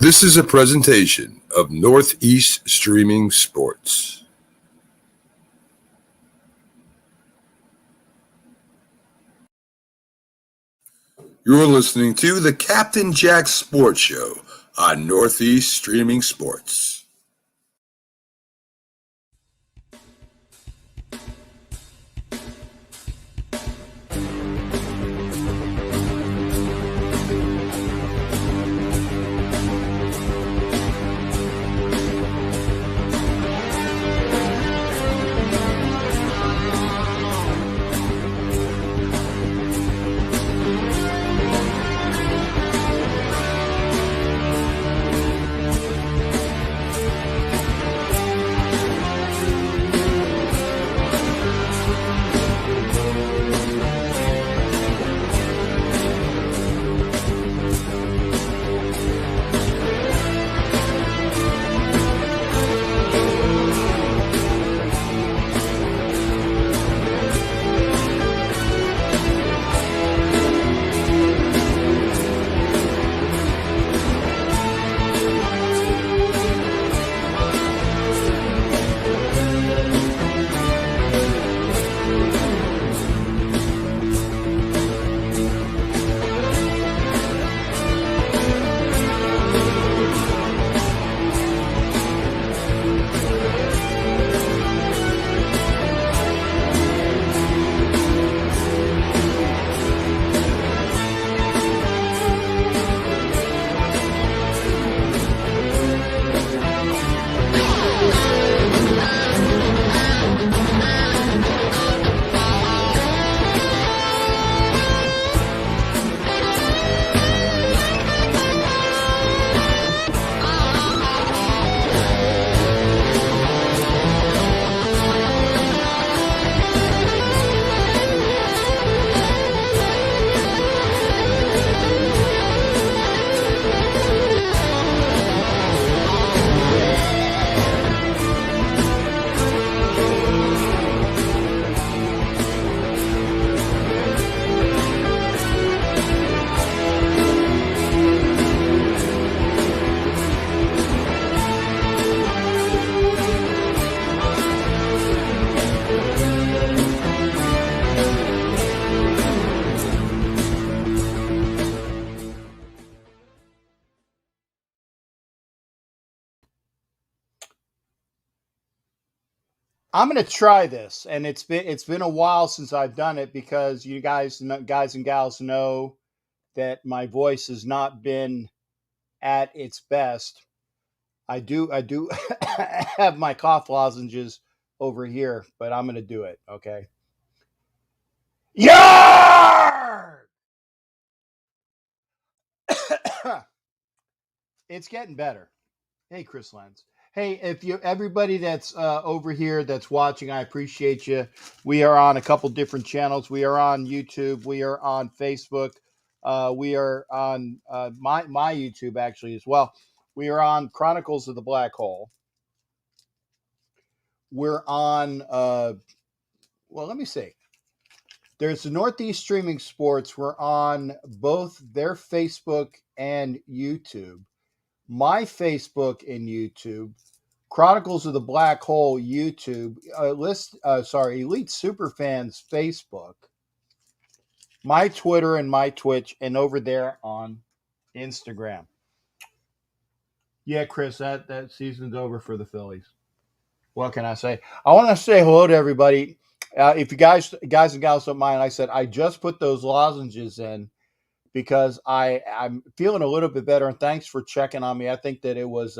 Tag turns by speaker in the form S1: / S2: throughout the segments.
S1: This is a presentation of Northeast Streaming Sports. You're listening to the Captain Jack Sports Show on Northeast Streaming Sports.
S2: I'm going to try this, and it's been a while since I've done it because you guys and gals know that my voice has not been at its best. I do have my cough lozenges over here, but I'm going to do it, okay? Yarr! It's getting better. Hey, Chris Lenz. Hey, everybody that's over here that's watching, I appreciate you. We are on a couple different channels. We are on YouTube. We are on Facebook. We are on my YouTube actually as well. We are on Chronicles of the Black Hole. We're on. Well, let me see. There's the Northeast Streaming Sports. We're on both their Facebook and YouTube. My Facebook and YouTube, Chronicles of the Black Hole YouTube, Elite Superfans Facebook, my Twitter and my Twitch, and over there on Instagram. Yeah, Chris, that season's over for the Phillies. What can I say? I want to say hello to everybody. If you guys and gals don't mind, I said I just put those lozenges in because I'm feeling a little bit better, and thanks for checking on me. I think that it was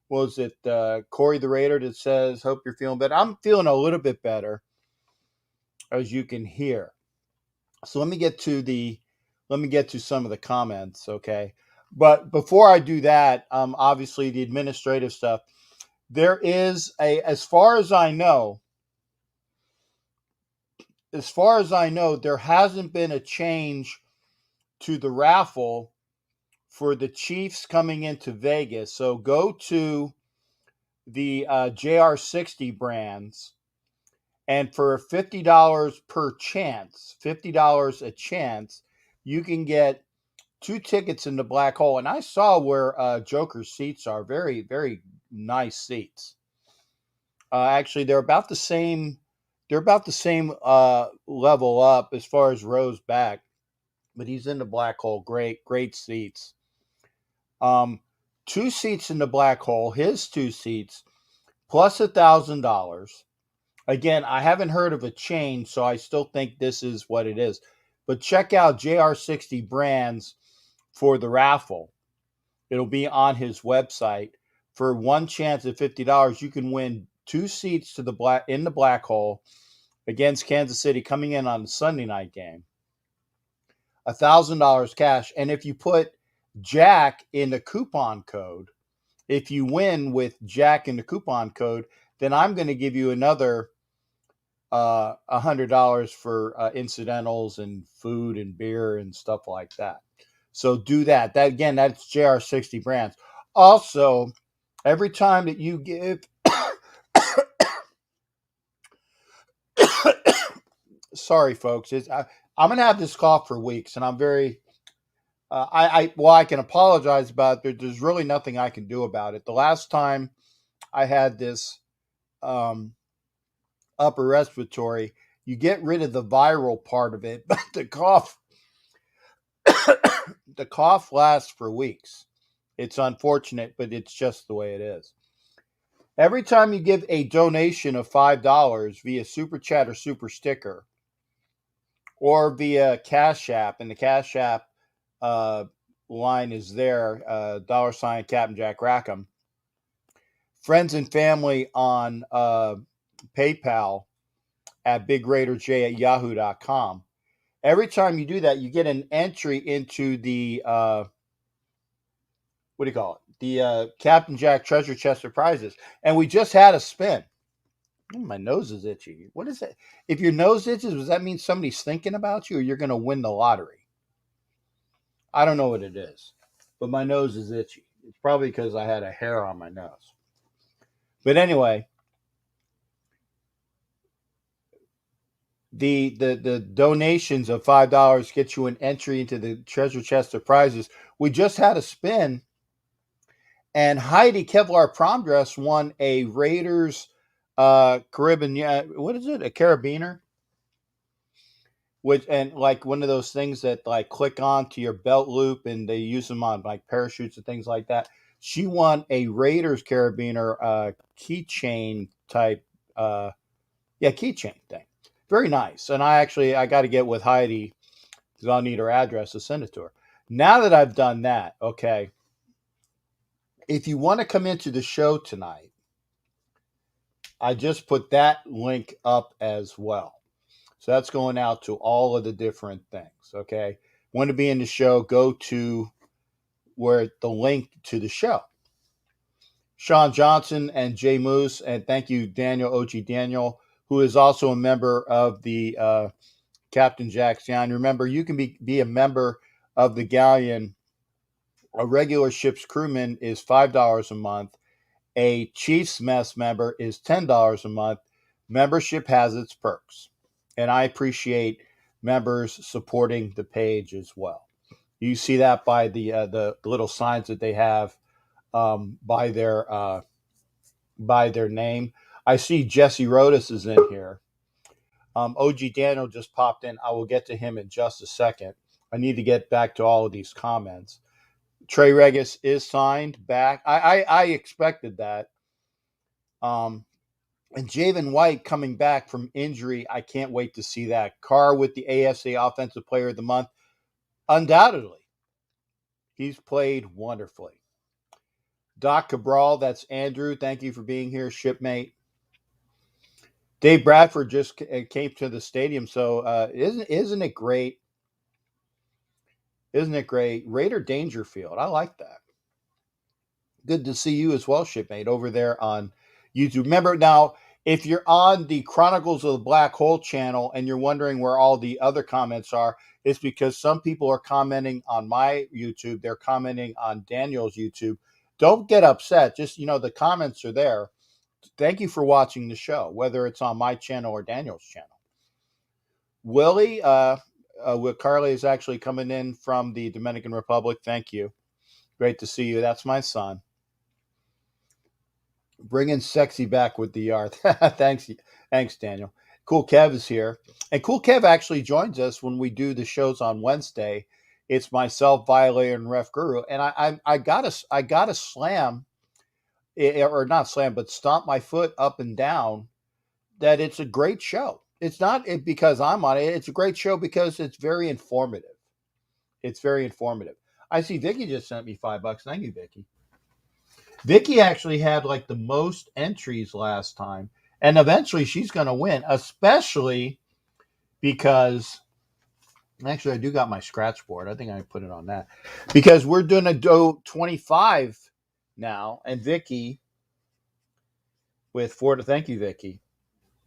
S2: Corey the Raider that says, hope you're feeling better. I'm feeling a little bit better, as you can hear. So let me get to some of the comments, okay? But before I do that, obviously the administrative stuff, there is as far as I know, there hasn't been a change to the raffle for the Chiefs coming into Vegas. So go to the JR60 brands, and for $50 per chance, $50 a chance, you can get 2 tickets in the black hole, and I saw where Joker's seats are. Very, very nice seats. Actually, they're about the same. They're about the same level up as far as rows back, but he's in the black hole. Great, great seats. Um, 2 seats in the black hole. His 2 seats plus $1,000. Again, I haven't heard of a change, so I still think this is what it is. But check out JR60 Brands for the raffle. It'll be on his website. For one chance at $50, you can win 2 seats to the black hole against Kansas City coming in on the Sunday night game. $1,000 cash. And if you put Jack in the coupon code, if you win with Jack in the coupon code, then I'm going to give you another $100 for incidentals and food and beer and stuff like that. So do that. That again, that's JR60 Brands. Also, every time that you give, sorry folks, I'm gonna have this cough for weeks, and I'm very, I can apologize about it. There's really nothing I can do about it. The last time I had this upper respiratory, you get rid of the viral part of it, but the cough lasts for weeks. It's unfortunate, but it's just the way it is. Every time you give a donation of $5 via Super Chat or Super Sticker or via Cash App, and the Cash App line is there, $ Captain Jack Rackham. Friends and family on PayPal at BigRaiderJ@yahoo.com. Every time you do that, you get an entry into the what do you call it? The Captain Jack Treasure Chest of Prizes. And we just had a spin. My nose is itchy. What is it? If your nose itches, does that mean somebody's thinking about you or you're going to win the lottery? I don't know what it is, but my nose is itchy. It's probably because I had a hair on my nose. But anyway, the donations of $5 get you an entry into the Treasure Chest of Prizes. We just had a spin, and Heidi Kevlar Prom Dress won a Raiders Caribbean, what is it? A carabiner? Which, and like one of those things that like click on to your belt loop and they use them on like parachutes and things like that. She won a Raiders carabiner keychain type keychain thing. Very nice. And I got to get with Heidi because I'll need her address to send it to her. Now that I've done that, okay, if you want to come into the show tonight, I just put that link up as well. So that's going out to all of the different things, okay? Want to be in the show, go to where the link to the show. Sean Johnson and Jay Moose, and thank you, Daniel, OG Daniel, who is also a member of the Captain Jack's Galleon. Remember, you can be a member of the Galleon. A regular ship's crewman is $5 a month. A Chief's Mess member is $10 a month. Membership has its perks, and I appreciate members supporting the page as well. You see that by the little signs that they have by their name. I see Jesse Rodas is in here. OG Daniel just popped in. I will get to him in just a second. I need to get back to all of these comments. Trey Regis is signed back. I expected that. And Javen White coming back from injury. I can't wait to see that. Carr with the ASA Offensive Player of the Month. Undoubtedly. He's played wonderfully. Doc Cabral, that's Andrew. Thank you for being here, shipmate. Dave Bradford just came to the stadium. So isn't it great? Isn't it great? Raider Dangerfield. I like that. Good to see you as well, shipmate, over there on YouTube. Remember now, if you're on the Chronicles of the Black Hole channel and you're wondering where all the other comments are, it's because some people are commenting on my YouTube. They're commenting on Daniel's YouTube. Don't get upset. Just, the comments are there. Thank you for watching the show, whether it's on my channel or Daniel's channel. Willie, with Carly is actually coming in from the Dominican Republic. Thank you. Great to see you. That's my son. Bringing sexy back with the art. Thanks, Daniel. Cool Kev is here, and Cool Kev actually joins us when we do the shows on Wednesday. It's myself, Violator, and Ref Guru, and I gotta slam, or not slam, but stomp my foot up and down that it's a great show. It's not because I'm on it. It's a great show because it's very informative. It's very informative. I see Vicky just sent me $5. Thank you, Vicky. Vicky actually had like the most entries last time, and eventually she's going to win, especially because actually I do got my scratch board. I think I put it on that because we're doing a do 25 now, and Vicky with thank you, Vicky,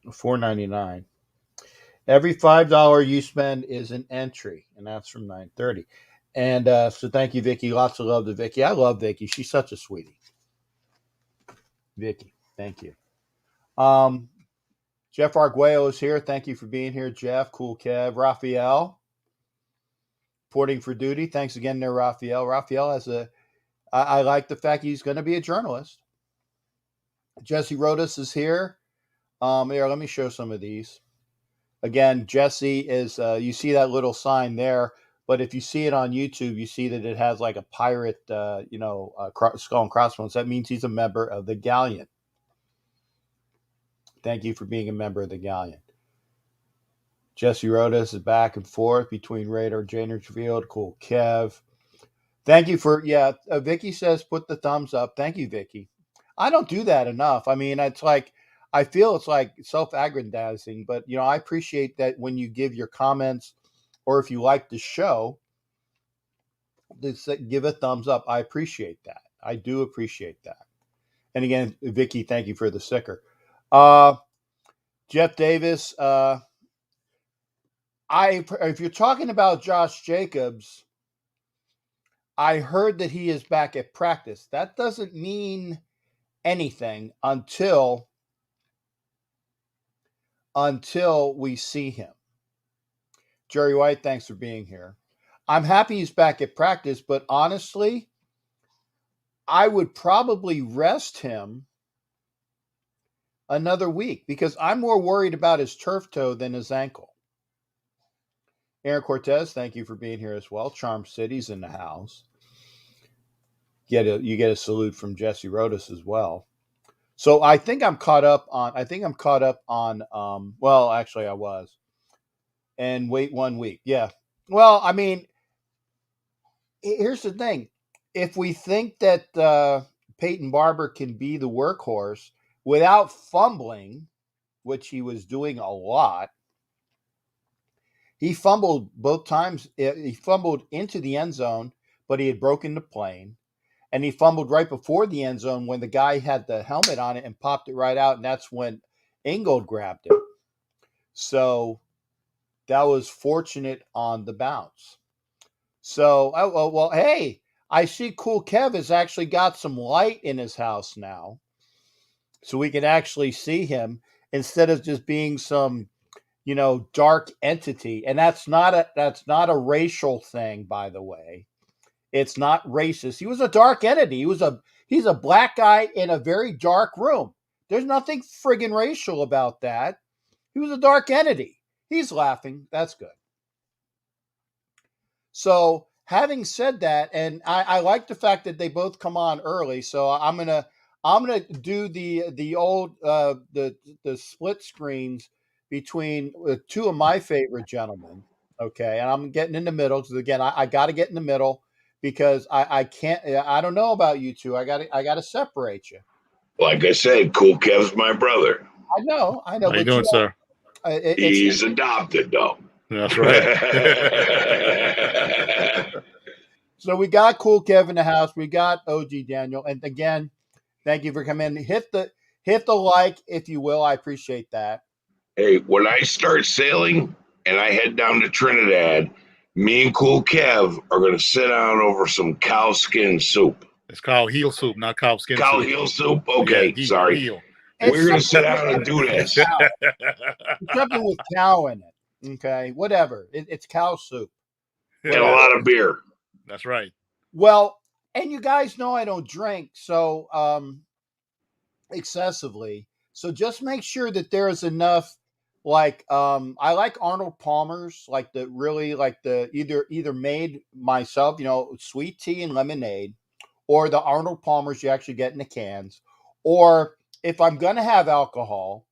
S2: $4.99. Every $5 you spend is an entry, and that's from 9:30. And so thank you, Vicky. Lots of love to Vicky. I love Vicky. She's such a sweetie. Vicky, thank you. Jeff Arguello is here. Thank you for being here, Jeff. Cool Kev. Raphael, reporting for duty. Thanks again there, Raphael. Raphael has I like the fact he's going to be a journalist. Jesse Rodas is here. Here, let me show some of these. Again, Jesse is, you see that little sign there, but if you see it on YouTube, you see that it has like a pirate, skull and crossbones. That means he's a member of the Galleon. Thank you for being a member of the Galleon. Jesse Rodas is back and forth between Raider, Dangerfield, Cool Kev. Thank you for, Vicky says put the thumbs up. Thank you, Vicky. I don't do that enough. I mean, it's like, I feel it's like self-aggrandizing, but, I appreciate that when you give your comments or if you like the show, give a thumbs up. I appreciate that. I do appreciate that. And again, Vicky, thank you for the sticker. Jeff Davis, if you're talking about Josh Jacobs, I heard that he is back at practice. That doesn't mean anything until we see him. Jerry White, thanks for being here. I'm happy he's back at practice, but honestly, I would probably rest him another week because I'm more worried about his turf toe than his ankle. Aaron Cortez, thank you for being here as well. Charm City's in the house. You get a salute from Jesse Rodas as well. So I think I'm caught up on. Well, actually, I was. And wait 1 week. Yeah. Well, I mean, here's the thing: if we think that Peyton Barber can be the workhorse without fumbling, which he was doing a lot, he fumbled both times. He fumbled into the end zone, but he had broken the plane. And he fumbled right before the end zone when the guy had the helmet on it and popped it right out. And that's when Ingold grabbed it. So that was fortunate on the bounce. So, well, hey, I see Cool Kev has actually got some light in his house now. So we can actually see him instead of just being some, dark entity. And that's not a racial thing, by the way. It's not racist. He was a dark entity. He's a black guy in a very dark room. There's nothing friggin' racial about that. He was a dark entity. He's laughing. That's good. So having said that, and I like the fact that they both come on early. So I'm gonna do the old the split screens between two of my favorite gentlemen. Okay, and I'm getting in the middle because again I got to get in the middle. Because I can't, I don't know about you two. I got to separate you.
S3: Like I said, Cool Kev's my brother.
S2: I know.
S4: How you doing, sir?
S3: He's adopted, though.
S4: That's right.
S2: So we got Cool Kev in the house. We got OG Daniel. And again, thank you for coming in. Hit the like, if you will. I appreciate that.
S3: Hey, when I start sailing and I head down to Trinidad, me and Cool Kev are going to sit down over some cow skin soup.
S4: It's called heel soup, not cow skin
S3: cow
S4: soup.
S3: Heel soup? Okay,
S4: yeah,
S3: sorry.
S4: Heel.
S3: We're going to sit down and do this.
S2: Something with cow in it. Okay, whatever. It's cow soup.
S3: And a lot of beer.
S4: That's right.
S2: Well, and you guys know I don't drink so excessively. So just make sure that there is enough. Like I like Arnold Palmer's, like the either made myself, sweet tea and lemonade, or the Arnold Palmer's you actually get in the cans, or if I'm gonna have alcohol,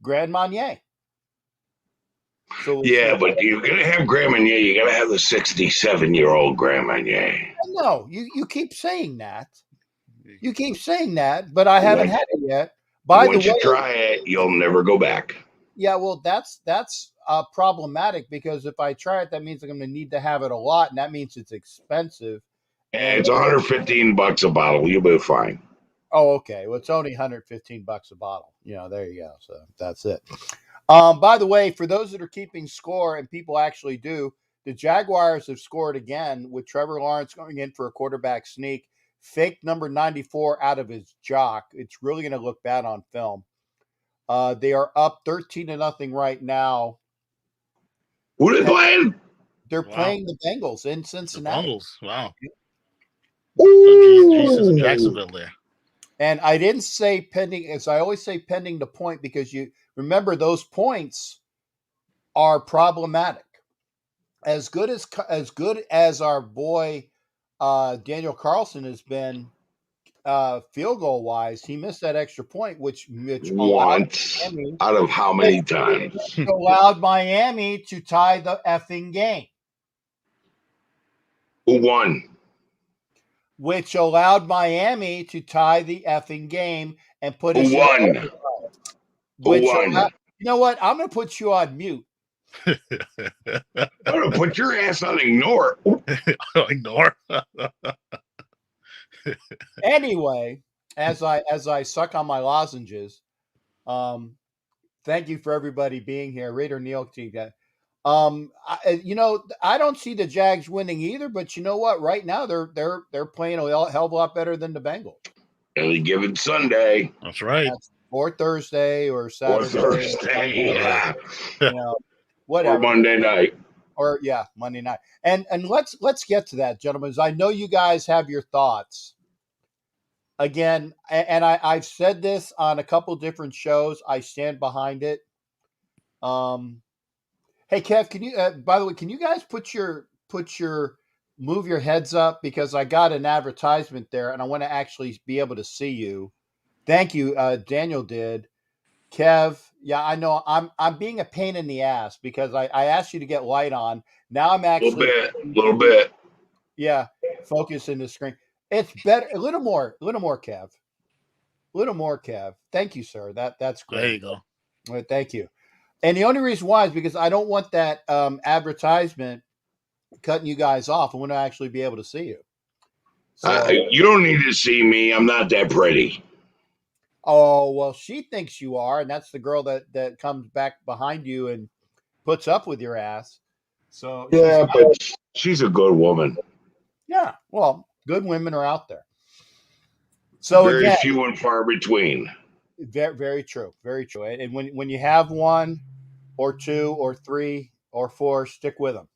S2: Grand Marnier. So
S3: Yeah, but you're gonna have Grand Marnier. You gotta have the 67-year-old Grand Marnier.
S2: no, you keep saying that. You keep saying that, but I haven't had it yet. By the
S3: Once you
S2: way,
S3: try it, you'll never go back.
S2: yeah, well, that's problematic because if I try it, that means I'm going to need to have it a lot, and that means it's expensive.
S3: And it's $115 a bottle. You'll be fine.
S2: Oh, okay. Well, it's only $115 a bottle. There you go. So that's it. By the way, for those that are keeping score, and people actually do, the Jaguars have scored again with Trevor Lawrence going in for a quarterback sneak. Fake number 94 out of his jock. It's really going to look bad on film. They are up 13-0 right now.
S3: Who are they playing?
S2: They're playing the Bengals in Cincinnati.
S4: The Bengals. Wow.
S3: Ooh.
S4: Jesus in Jacksonville there.
S2: And I didn't say pending, as I always say, pending the point, because you remember those points are problematic. As good as our boy Daniel Carlson has been field goal wise, he missed that extra point, which
S3: Once out of how many times?
S2: Allowed Miami to tie the effing game.
S3: Who won?
S2: Which allowed Miami to tie the effing game and put us
S3: Who won? Who won?
S2: You know what? I'm going to put you on mute.
S3: I'm going to put your ass on ignore.
S4: Ignore.
S2: Anyway, as I suck on my lozenges, thank you for everybody being here. Raider Neil T. I don't see the Jags winning either, but you know what? Right now they're playing a hell of a lot better than the Bengals.
S3: Any given Sunday.
S4: That's right.
S2: Or Thursday or Saturday.
S3: Or Thursday, yeah.
S2: Whatever.
S3: Or Monday night.
S2: Or Monday night. And let's get to that, gentlemen. I know you guys have your thoughts. Again, and I've said this on a couple different shows. I stand behind it. Hey, Kev, can you? By the way, can you guys move your heads up, because I got an advertisement there, and I want to actually be able to see you. Thank you, Daniel did. Kev, yeah, I know I'm being a pain in the ass because I asked you to get light on. Now I'm actually
S3: a little bit.
S2: Yeah, focus in the screen. It's better. A little more, Kev. A little more, Kev. Thank you, sir. That's great.
S4: There you go.
S2: Well, thank you. And the only reason why is because I don't want that advertisement cutting you guys off. I want to actually be able to see you. So,
S3: you don't need to see me. I'm not that pretty.
S2: Oh, well, she thinks you are, and that's the girl that comes back behind you and puts up with your ass. So
S3: yeah, but she's a good woman.
S2: Yeah, well, good women are out there. So
S3: very few and far between.
S2: Very, very true. Very true. And when you have one or two or three or four, stick with them.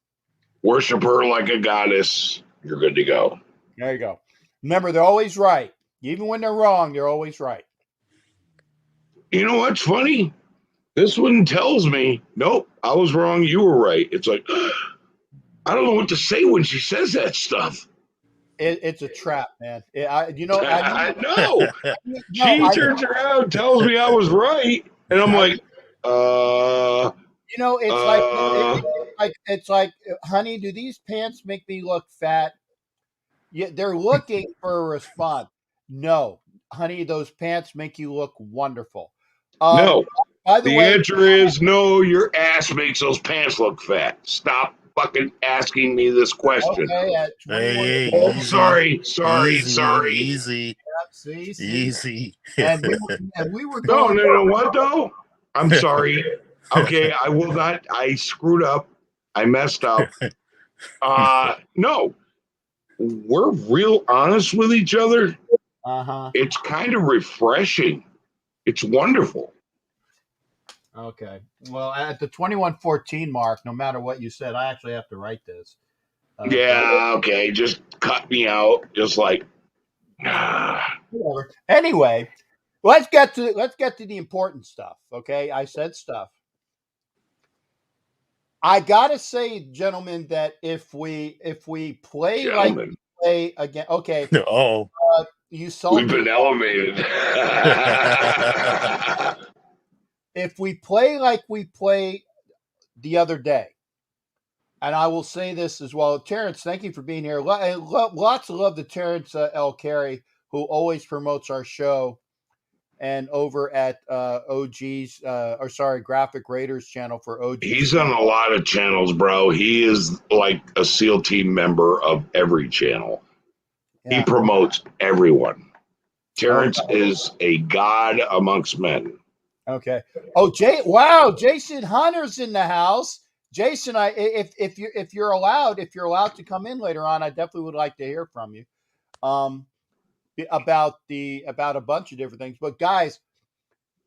S3: Worship her like a goddess. You're good to go.
S2: There you go. Remember, they're always right. Even when they're wrong, they're always right.
S3: You know what's funny? This one tells me, nope, I was wrong. You were right. It's like, I don't know what to say when she says that stuff.
S2: It's a trap, man.
S3: I know. She turns around, tells me I was right, and I'm like,
S2: it's like, honey, do these pants make me look fat? Yeah, they're looking for a response. No, honey, those pants make you look wonderful.
S3: No. By the way, answer is no. Your ass makes those pants look fat. Stop fucking asking me this question.
S2: Okay,
S3: sorry.
S4: Easy.
S2: See?
S4: Easy.
S2: And we were going.
S3: No. What though? I'm sorry. Okay, I will not. I screwed up. I messed up. No, we're real honest with each other.
S2: Uh-huh.
S3: It's kind of refreshing. It's wonderful.
S2: Okay. Well, at the 21-14 mark, no matter what you said, I actually have to write this.
S3: Yeah, okay. Just cut me out. Just like,
S2: Whatever. Anyway, let's get to the important stuff. Okay, I said stuff. I gotta say, gentlemen, that if we play like we
S3: gentlemen,
S2: play again, okay,
S4: Oh.
S2: you
S3: we've
S2: salty.
S3: been elevated.
S2: If we play like we play the other day, and I will say this as well, Terrence, thank you for being here. Lots of love to Terrence L. Carey, who always promotes our show, and over at Graphic Raiders channel for OGs.
S3: He's on a lot of channels, bro. He is like a SEAL team member of every channel.
S2: Yeah.
S3: He promotes everyone. Terrence is a god amongst men.
S2: Okay. Oh, wow, Jason Hunter's in the house. Jason, if you're allowed to come in later on, I definitely would like to hear from you. About a bunch of different things. But guys,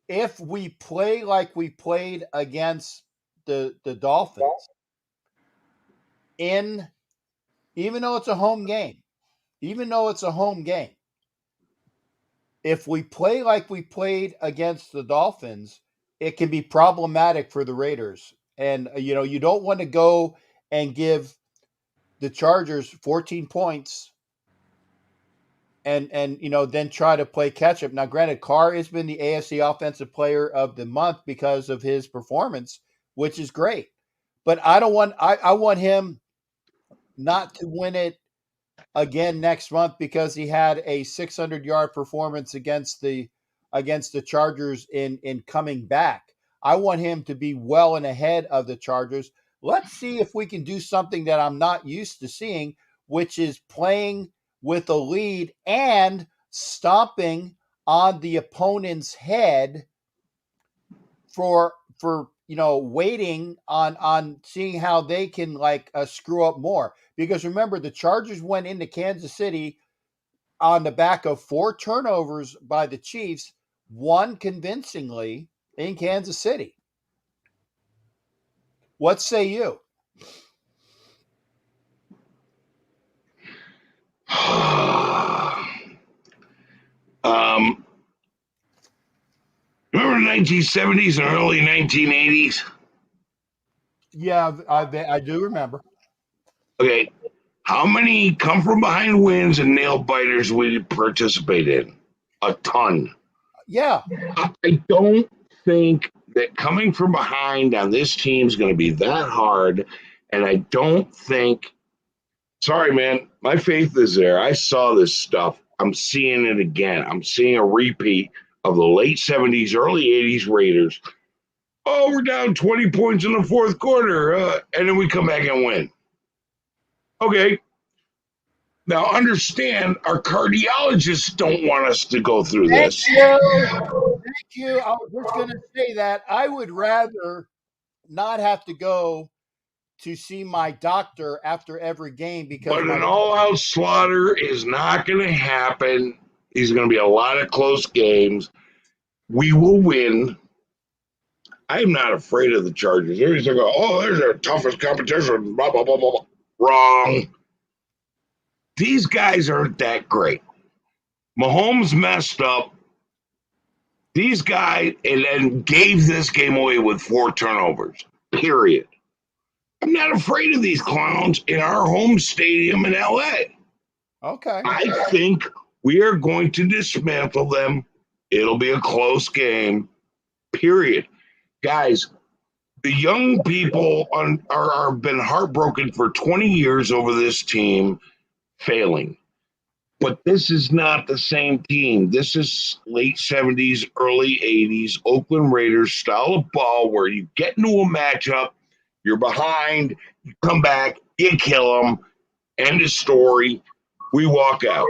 S2: if we play like we played against the Dolphins, even though it's a home game, if we play like we played against the Dolphins, it can be problematic for the Raiders. And you don't want to go and give the Chargers 14 points and then try to play catch up. Now, granted, Carr has been the AFC Offensive Player of the Month because of his performance, which is great. But I want him not to win it again next month because he had a 600-yard performance against the Chargers in coming back. I want him to be well and ahead of the Chargers. Let's see if we can do something that I'm not used to seeing, which is playing with a lead and stomping on the opponent's head for waiting on seeing how they can screw up more. Because remember, the Chargers went into Kansas City on the back of 4 turnovers by the Chiefs, won convincingly in Kansas City. What say you?
S3: Remember the 1970s and early 1980s?
S2: Yeah, I do remember.
S3: Okay, how many come from behind wins and nail biters we participate in? A ton.
S2: Yeah.
S3: I don't think that coming from behind on this team is going to be that hard. And I don't think, sorry, man, my faith is there. I saw this stuff. I'm seeing it again. I'm seeing a repeat of the late 70s, early 80s Raiders. Oh, we're down 20 points in the fourth quarter. And then we come back and win. Okay. Now, understand, our cardiologists don't want us to go through this.
S2: Thank you. I was just going to say that. I would rather not have to go to see my doctor after every game because
S3: But an all-out slaughter is not going to happen. There's going to be a lot of close games. We will win. I'm not afraid of the Chargers. Everybody's going to go, oh, there's our toughest competition, blah, blah, blah, blah, blah. Wrong. These guys aren't that great. Mahomes messed up. These guys and gave this game away with 4 turnovers, period. I'm not afraid of these clowns in our home stadium in LA.
S2: Okay.
S3: I think we are going to dismantle them. It'll be a close game, period. Guys, the young people are been heartbroken for 20 years over this team failing. But this is not the same team. This is late 70s, early 80s Oakland Raiders style of ball where you get into a matchup, you're behind, you come back, you kill them, end of story, we walk out.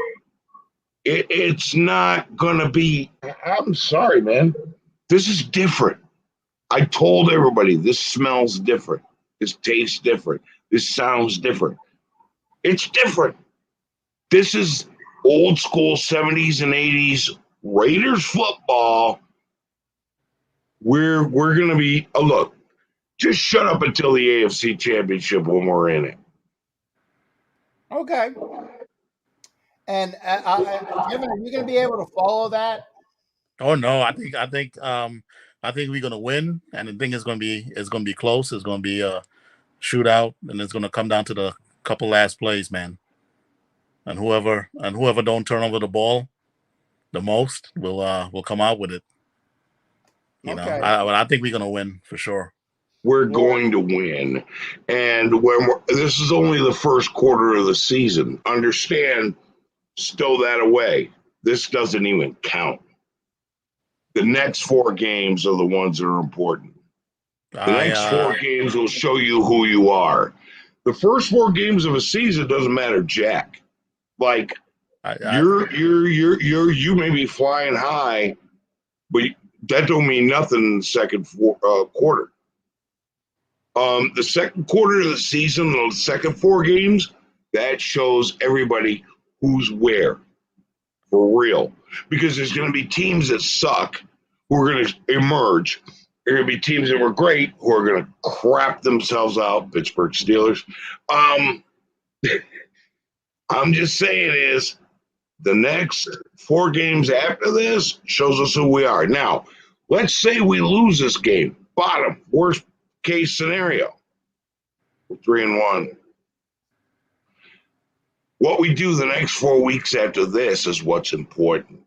S3: It's not going to be, I'm sorry, man. This is different. I told everybody this smells different. This tastes different. This sounds different. It's different. This is old school 70s and 80s Raiders football We're gonna be look. Just shut up until the AFC Championship when we're in it.
S2: Okay. And Kevin, are you going to be able to follow that?
S4: Oh no, I think we're gonna win, and I think it's gonna be close. It's gonna be a shootout, and it's gonna come down to the couple last plays, man. And whoever don't turn over the ball the most will come out with it. You know,
S2: Okay.
S4: I think we're gonna win for sure.
S3: We're going to win, and this is only the first quarter of the season. Understand, stow that away. This doesn't even count. The next 4 games are the ones that are important. The next 4 games will show you who you are. The first 4 games of a season doesn't matter jack. Like you may be flying high, but that don't mean nothing in the second quarter. The second quarter of the season, the second 4 games, that shows everybody who's where for real. Because there's going to be teams that suck who are going to emerge. There are going to be teams that were great who are going to crap themselves out. Pittsburgh Steelers. I'm just saying is the next 4 games after this shows us who we are. Now, let's say we lose this game. Bottom, worst case scenario. We're 3-1. What we do the next 4 weeks after this is what's important.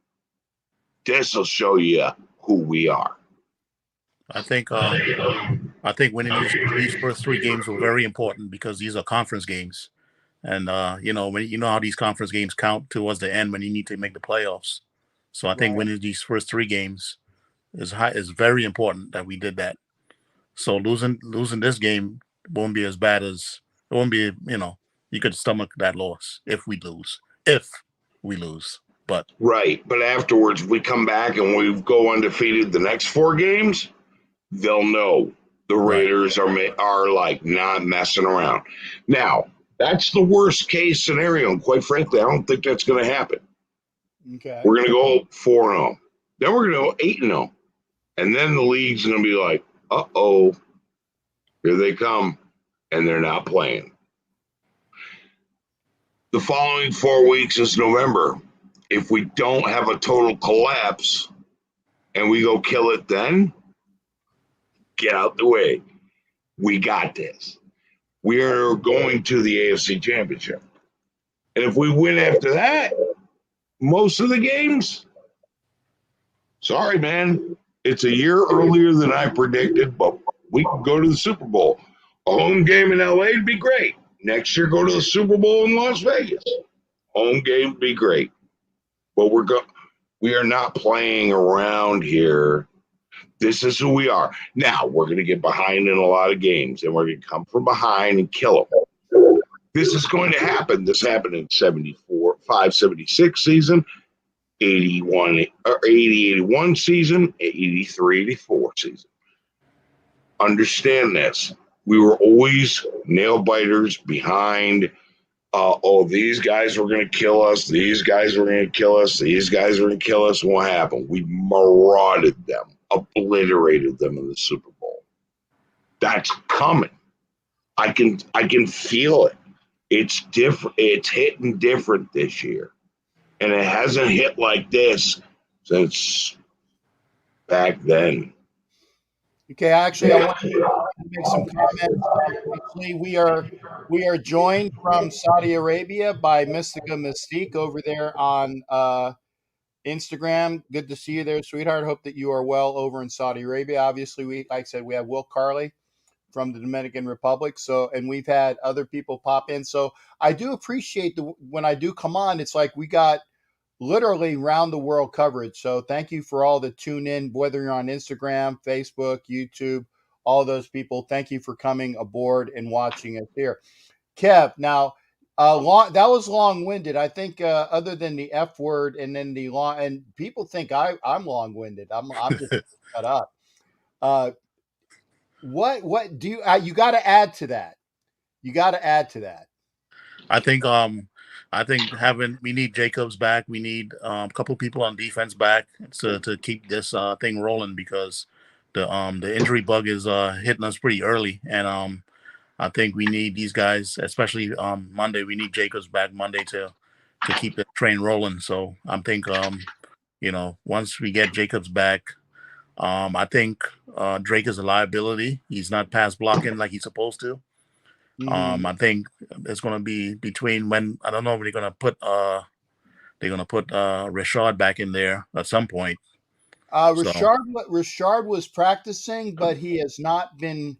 S3: This will show you who we are.
S4: I think winning these first 3 games were very important because these are conference games, and when you know how these conference games count towards the end when you need to make the playoffs. So I think winning these first 3 games is very important that we did that. So losing this game won't be as bad as it won't be. You could stomach that loss if we lose. But
S3: right. But afterwards, we come back and we go undefeated the next 4 games. They'll know the Raiders are like not messing around. Now, that's the worst case scenario. And quite frankly, I don't think that's going to happen.
S2: Okay.
S3: We're going to go 4-0. Then we're going to go 8-0. And then the league's going to be like, uh-oh, here they come. And they're not playing. The following 4 weeks is November. If we don't have a total collapse and we go kill it then, get out the way. We got this. We are going to the AFC Championship. And if we win after that, most of the games, sorry, man, it's a year earlier than I predicted, but we can go to the Super Bowl. A home game in LA would be great. Next year, go to the Super Bowl in Las Vegas. Home game would be great. But we are not playing around here. This is who we are. Now, we're going to get behind in a lot of games, and we're going to come from behind and kill them. This is going to happen. This happened in 75-76 season, 80-81 season, 83-84 season. Understand this. We were always nail biters behind. These guys were going to kill us. These guys were going to kill us. These guys were going to kill us. And what happened? We marauded them, obliterated them in the Super Bowl. That's coming. I can feel it. It's different. It's hitting different this year, and it hasn't hit like this since back then.
S2: Okay, actually, I want to make some comments. Actually, we are joined from Saudi Arabia by Mystica Mystique over there on Instagram. Good to see you there, sweetheart. Hope that you are well over in Saudi Arabia. Obviously, like I said, we have Will Carley from the Dominican Republic. So, and we've had other people pop in. So I do appreciate when I do come on, it's like we got literally round the world coverage. So thank you for all the tune in, whether you're on Instagram, Facebook, YouTube, all those people. Thank you for coming aboard and watching us here. Kev, now that was long-winded. I think other than the F word and then the long, and people think I'm long-winded. I'm just shut up. What do you got to add to that? You got to add to that.
S4: I think we need Jacobs back. We need a couple people on defense back to keep this thing rolling because the injury bug is hitting us pretty early, and I think we need these guys, especially Monday. We need Jacobs back Monday to keep the train rolling. So I think once we get Jacobs back, I think Drake is a liability. He's not pass blocking like he's supposed to. I think it's going to be between when I don't know when they're going to put Rashard back in there at some point. So
S2: Richard was practicing, but he has not been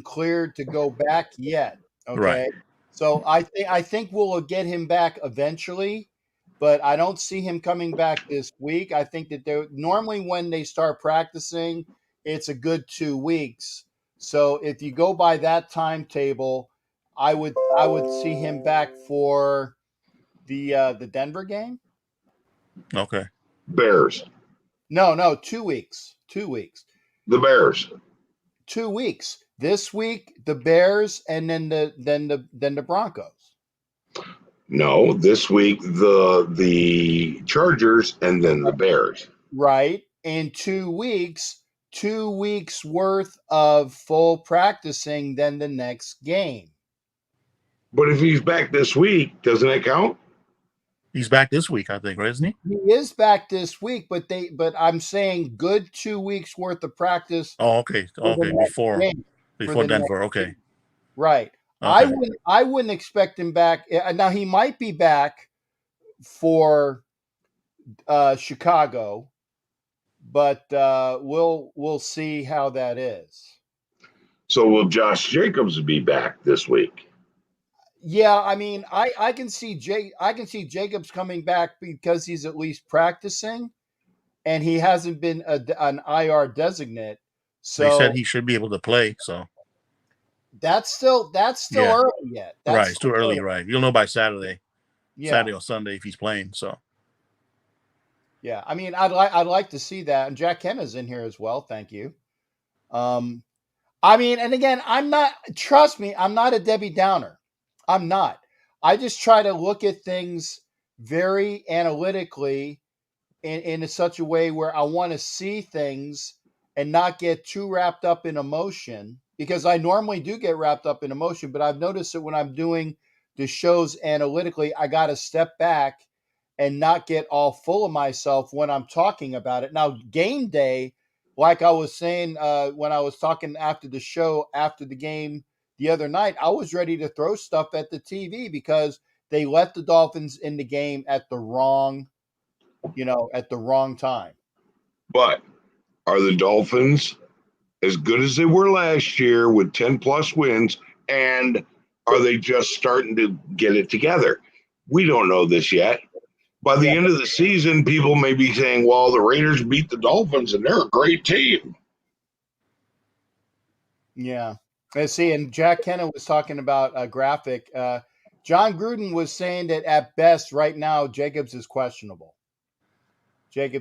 S2: cleared to go back yet. Okay,
S4: right,
S2: so I think we'll get him back eventually, but I don't see him coming back this week. I think that they normally when they start practicing, it's a good 2 weeks. So if you go by that timetable, I would see him back for the Denver game.
S4: okay,
S3: Bears.
S2: No, 2 weeks. 2 weeks.
S3: The Bears.
S2: 2 weeks. This week the Bears, and then the Broncos.
S3: No, this week the Chargers, and then the Bears.
S2: Right. In 2 weeks, 2 weeks worth of full practicing, then the next game.
S3: But if he's back this week, doesn't that count?
S4: he's back this week, I think, right? Isn't he?
S2: He is back this week, but I'm saying good 2 weeks worth of practice.
S4: Oh, okay, before Denver, okay.
S2: Right.
S4: Okay.
S2: I wouldn't expect him back. Now he might be back for Chicago, but we'll see how that is.
S3: So will Josh Jacobs be back this week?
S2: Yeah, I mean, I can see Jacobs coming back because he's at least practicing, and he hasn't been an IR designate. So
S4: They said he should be able to play. So
S2: that's still
S4: Yeah.
S2: early yet. That's
S4: it's too early, right? You'll know by Saturday,
S2: Yeah.
S4: Saturday or Sunday if he's playing. So
S2: Yeah, I mean, I'd like to see that, and Jack Kenna's in here as well. Thank you. I mean, and again, trust me, I'm not a Debbie Downer. I'm not. I just try to look at things very analytically in such a way where I want to see things and not get too wrapped up in emotion, because I normally do get wrapped up in emotion, but I've noticed that when I'm doing the shows analytically, I got to step back and not get all full of myself when I'm talking about it. Now, game day, like I was saying when I was talking after the show, after the game the other night, I was ready to throw stuff at the TV because they let the Dolphins in the game at the wrong time.
S3: But are the Dolphins as good as they were last year with 10 plus wins? And are they just starting to get it together? We don't know this yet. By the end of the season, people may be saying, well, the Raiders beat the Dolphins and they're a great team.
S2: Yeah. I see. And Jack Kenna was talking about a graphic. John Gruden was saying that at best right now, Jacobs is questionable. I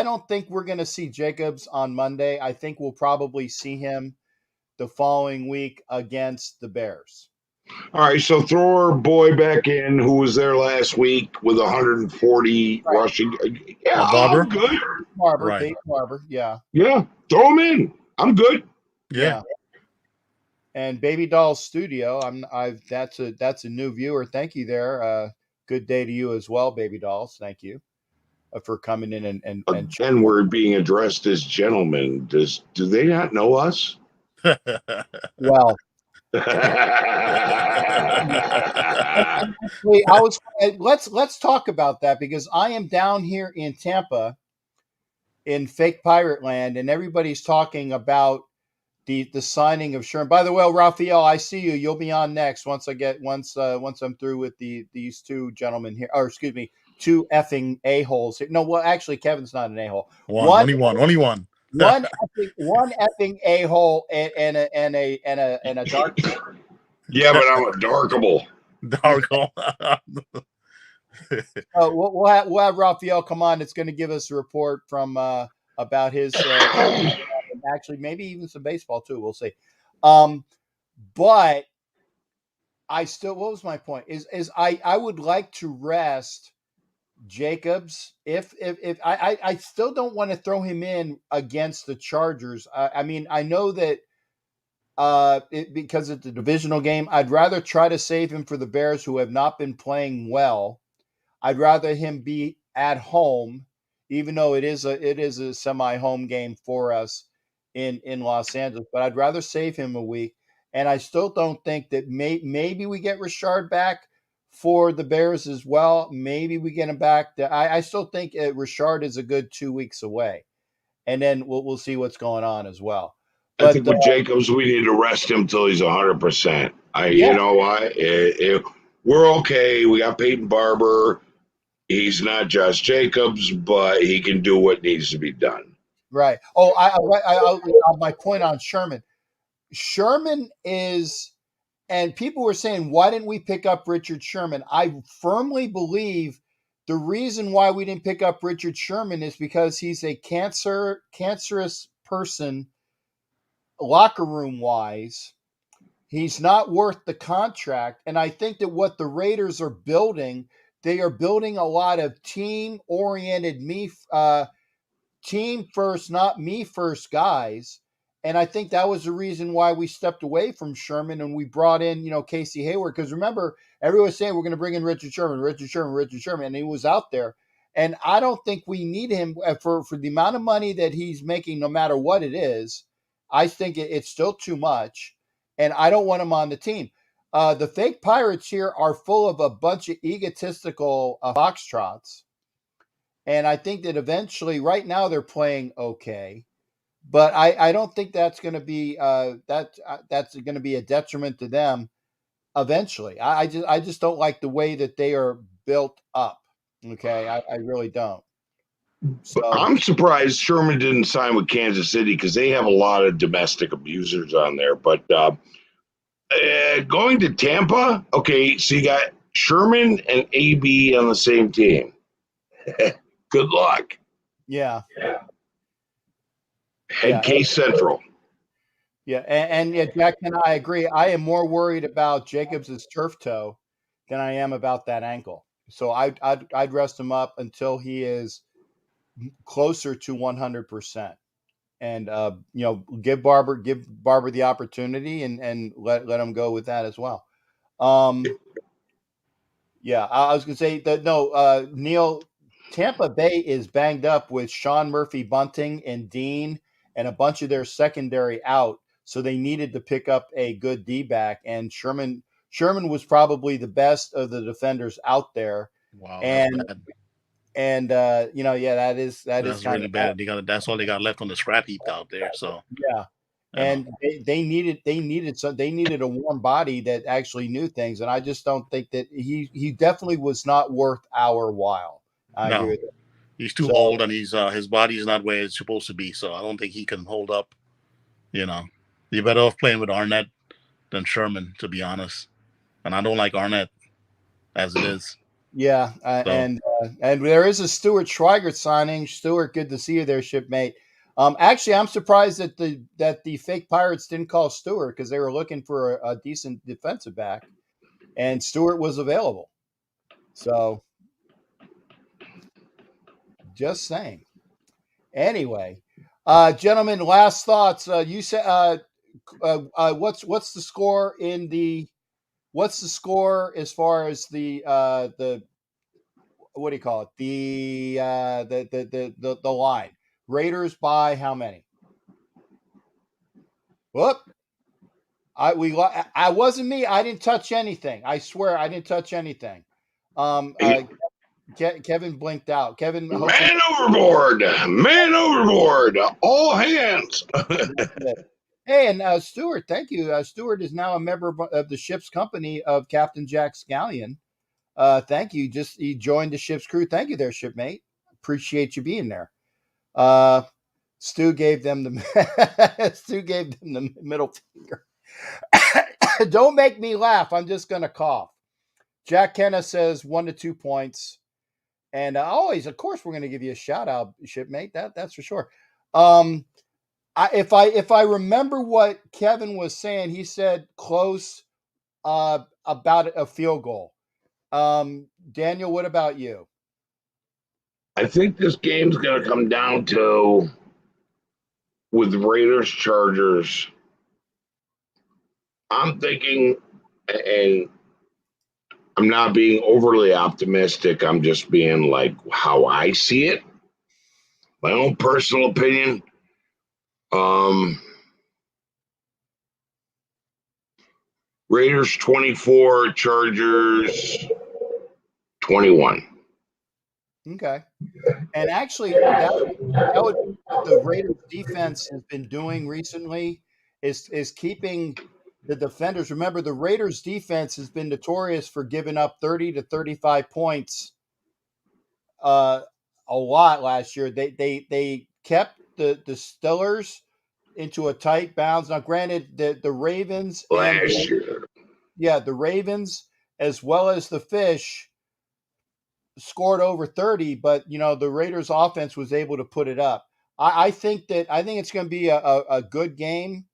S2: don't think we're going to see Jacobs on Monday. I think we'll probably see him the following week against the Bears.
S3: All right, so throw our boy back in who was there last week with 140 rushing. Yeah,
S4: Barber?
S3: I'm good.
S2: Dave Barber, yeah.
S3: Yeah, throw him in. I'm good.
S4: Yeah.
S2: And Baby Doll Studio, that's a new viewer. Thank you there. Good day to you as well, Baby Dolls. Thank you for coming in
S3: and we're being addressed as gentlemen. Do they not know us?
S2: Well, let's talk about that, because I am down here in Tampa in fake pirate land, and everybody's talking about the signing of Sherman. By the way, Raphael, I see you. You'll be on next once I'm through with these two gentlemen here, or excuse me, two effing a-holes here. No, well, actually, Kevin's not an a-hole.
S4: Only one.
S2: One effing a-hole and a dark.
S3: Yeah, but I'm a darkable.
S2: We'll have Raphael come on. It's going to give us a report from about his actually maybe even some baseball too. We'll see. But I still, what was my point? Is I would like to rest Jacobs, if I still don't want to throw him in against the Chargers. I mean, I know that because it's a divisional game, I'd rather try to save him for the Bears, who have not been playing well. I'd rather him be at home, even though it is a semi-home game for us in Los Angeles. But I'd rather save him a week. And I still don't think that maybe we get Richard back for the Bears as well. Maybe we get him back. I still think Richard is a good 2 weeks away, and then we'll see what's going on as well.
S3: I
S2: But
S3: think with Jacobs, we need to rest him till he's 100%.
S2: Yeah.
S3: You know what? We're okay. We got Peyton Barber. He's not Josh Jacobs, but he can do what needs to be done.
S2: Right. Oh, my point on Sherman. Sherman is, and people were saying, why didn't we pick up Richard Sherman? I firmly believe the reason why we didn't pick up Richard Sherman is because he's a cancerous person, locker room wise. He's not worth the contract. And I think that what the Raiders are building, they are building a lot of team-oriented, team first, not me first guys. And I think that was the reason why we stepped away from Sherman and we brought in, Casey Hayward. Because remember, everyone was saying we're going to bring in Richard Sherman, and he was out there. And I don't think we need him for the amount of money that he's making, no matter what it is. I think it's still too much, and I don't want him on the team. The fake Pirates here are full of a bunch of egotistical foxtrots. And I think that eventually, right now, they're playing okay. But I don't think that's going to be that's going to be a detriment to them eventually. I just don't like the way that they are built up. Okay, I really don't. So
S3: I'm surprised Sherman didn't sign with Kansas City because they have a lot of domestic abusers on there. But going to Tampa, okay, so you got Sherman and AB on the same team. Good luck.
S2: yeah,
S3: Head case central.
S2: yeah, and Jack and I agree. I am more worried about Jacobs' turf toe than I am about that ankle. So I'd rest him up until he is closer to 100%. And give Barber the opportunity and let him go with that as well. Yeah, I was gonna say that Neil, Tampa Bay is banged up with Sean Murphy Bunting and Dean and a bunch of their secondary out, so they needed to pick up a good D-back, and Sherman was probably the best of the defenders out there.
S4: Wow,
S2: and
S4: that's bad.
S2: and that is
S4: That's really bad. That's all they got left on the scrap heap out there. So
S2: yeah. And they needed a warm body that actually knew things, and I just don't think that he definitely was not worth our while. I agree with that.
S4: He's too old, and his body's not where it's supposed to be. So I don't think he can hold up. You're better off playing with Arnett than Sherman, to be honest. And I don't like Arnett as it is.
S2: Yeah, and there is a Stuart Schweigert signing. Stuart, good to see you there, shipmate. Actually, I'm surprised that the fake Pirates didn't call Stewart because they were looking for a decent defensive back, and Stewart was available. So, just saying. Anyway, gentlemen, last thoughts. You said what's the score in the? What's the score as far as the what do you call it? The line. Raiders by how many? Whoop. I wasn't me. I didn't touch anything. I swear I didn't touch anything. Kevin blinked out. Kevin,
S3: Man overboard! Man overboard! All hands!
S2: Hey, and Stuart, thank you. Stuart is now a member of the ship's company of Captain Jack Scallion. Thank you. He joined the ship's crew. Thank you there, shipmate. Appreciate you being there. Stu gave them the middle finger. Don't make me laugh. I'm just going to cough. Jack Kenna says 1 to 2 points. And always, of course, we're going to give you a shout out, shipmate. That's for sure. If I remember what Kevin was saying, he said close about a field goal. Daniel, what about you?
S3: I think this game's going to come down to with Raiders Chargers. I'm thinking, and I'm not being overly optimistic. I'm just being like how I see it. My own personal opinion. Raiders 24, Chargers 21.
S2: Okay. And actually, that would be what the Raiders defense has been doing recently is keeping the defenders. Remember, the Raiders defense has been notorious for giving up 30 to 35 points a lot last year. They kept the Steelers into a tight bounds. Now, granted, the Ravens and
S3: Last year.
S2: the Ravens as well as the Fish scored over 30, but the Raiders offense was able to put it up. I think it's going to be a good game.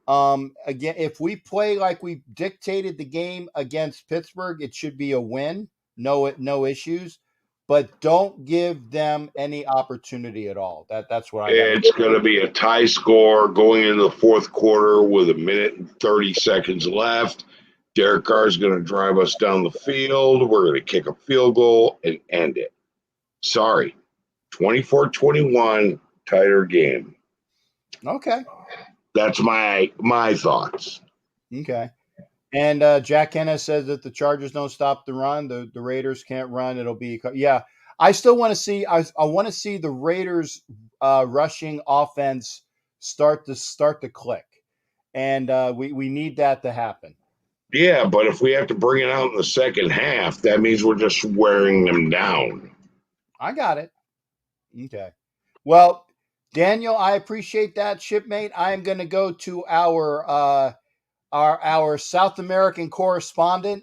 S2: Again, if we play like we dictated the game against Pittsburgh, it should be a win. No issues, but don't give them any opportunity at all. That's what
S3: It's going to be a tie score going into the fourth quarter with 1 minute and 30 seconds left. Derek Carr is going to drive us down the field. We're going to kick a field goal and end it. Sorry. 24-21, tighter game.
S2: Okay.
S3: That's my thoughts.
S2: Okay. And Jack Henna says that the Chargers don't stop the run. The Raiders can't run. It'll be I still want to see. I want to see the Raiders rushing offense start to click, and we need that to happen.
S3: Yeah, but if we have to bring it out in the second half, that means we're just wearing them down.
S2: I got it. Okay. Well, Daniel, I appreciate that, shipmate. I'm going to go to our South American correspondent,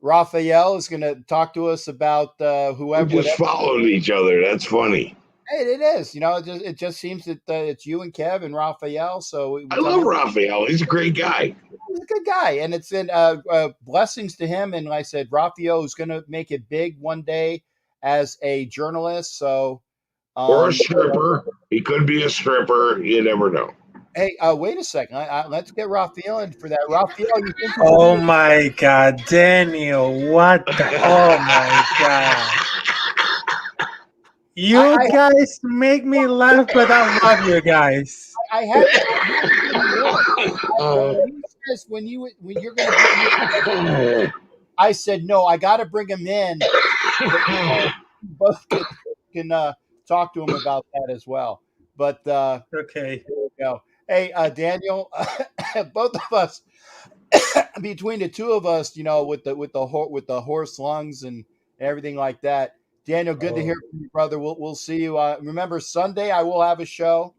S2: Raphael, is going to talk to us about whoever.
S3: We just followed each other. That's funny.
S2: Hey, it is. It just seems that it's you and Kev and Raphael. So
S3: I love Raphael. He's a great guy.
S2: He's a good guy, and it's been blessings to him. And like I said, Raphael is going to make it big one day as a journalist. So,
S3: or a stripper. He could be a stripper. You never know.
S2: Hey, wait a second. Let's get Raphael in for that. Raphael, you think?
S5: Oh my God, Daniel! What? Oh my God! You guys make me laugh, but I love you guys.
S2: I had when you're going to. I said no. I got to bring him in. Both can talk to him about that as well. But
S5: okay,
S2: there we go. Hey, Daniel, both of us, between the two of us, with the horse lungs and everything like that. Daniel, good to hear from you, brother. We'll see you. Remember, Sunday I will have a show.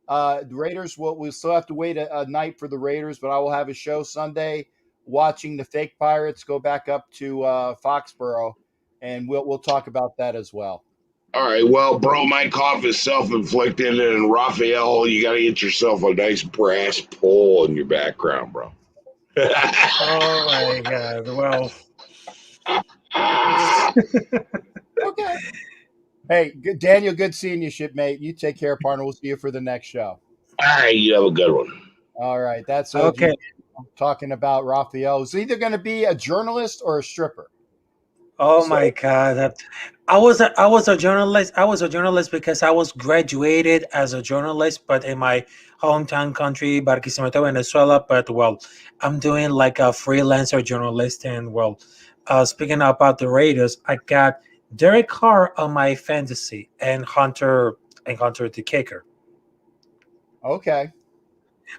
S2: The Raiders we'll still have to wait a night for the Raiders, but I will have a show Sunday watching the fake Pirates go back up to Foxborough, and we'll talk about that as well.
S3: All right. Well, bro, my cough is self-inflicted, and Raphael, you got to get yourself a nice brass pole in your background, bro.
S5: Oh my God! Well.
S2: Okay. Hey, good, Daniel, good seeing you, shipmate. You take care, partner. We'll see you for the next show.
S3: All right, you have a good one.
S2: All right, that's
S5: okay.
S2: Talking about Raphael. It's either going to be a journalist or a stripper.
S5: Oh my God! I was a journalist. I was a journalist because I was graduated as a journalist, but in my hometown country, Barquisimeto, Venezuela. But I'm doing like a freelancer journalist, and speaking about the Raiders, I got Derek Carr on my fantasy and Hunter the kicker.
S2: Okay.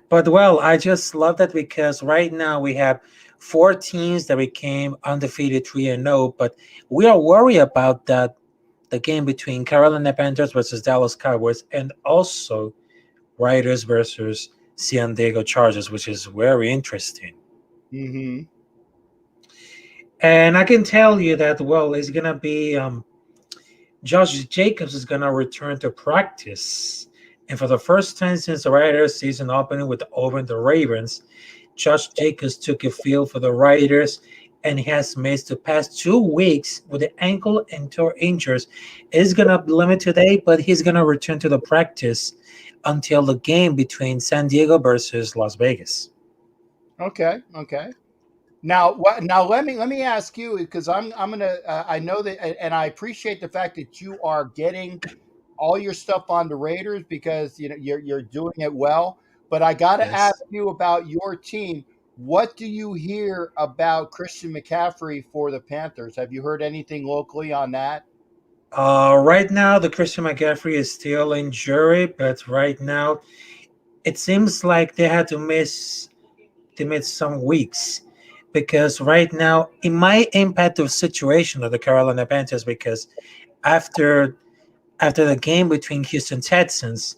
S5: But I just love that because right now we have 4 teams that became undefeated 3-0, but we are worried about the game between Carolina Panthers versus Dallas Cowboys and also Raiders versus San Diego Chargers, which is very interesting.
S2: Mm-hmm.
S5: And I can tell you that, it's going to be Josh Jacobs is going to return to practice. And for the first time since the Raiders season opening over the Ravens, Josh Jacobs took a field for the Raiders, and he has missed the past 2 weeks with the ankle and toe injuries. Is gonna limit today, but he's gonna return to the practice until the game between San Diego versus Las Vegas.
S2: Okay. Okay. Now, now let me ask you, because I'm gonna I know that, and I appreciate the fact that you are getting all your stuff on the Raiders, because you're doing it well. But I got to ask
S5: Yes.
S2: you about your team. What do you hear about Christian McCaffrey for the Panthers? Have you heard anything locally on that?
S5: Right now, the Christian McCaffrey is still injured, but right now it seems like they missed some weeks because right now it might impact the situation of the Carolina Panthers because after after the game between Houston Texans,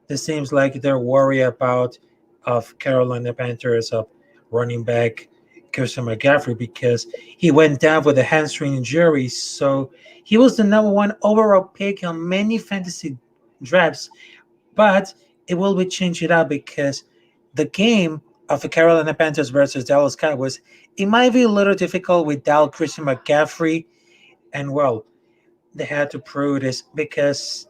S5: it seems like they're worried about of Carolina Panthers of running back Christian McCaffrey because he went down with a hamstring injury. So he was the number one overall pick on many fantasy drafts, but it will be changed it out because the game of the Carolina Panthers versus Dallas Cowboys, it might be a little difficult without Christian McCaffrey. And well, they had to prove this because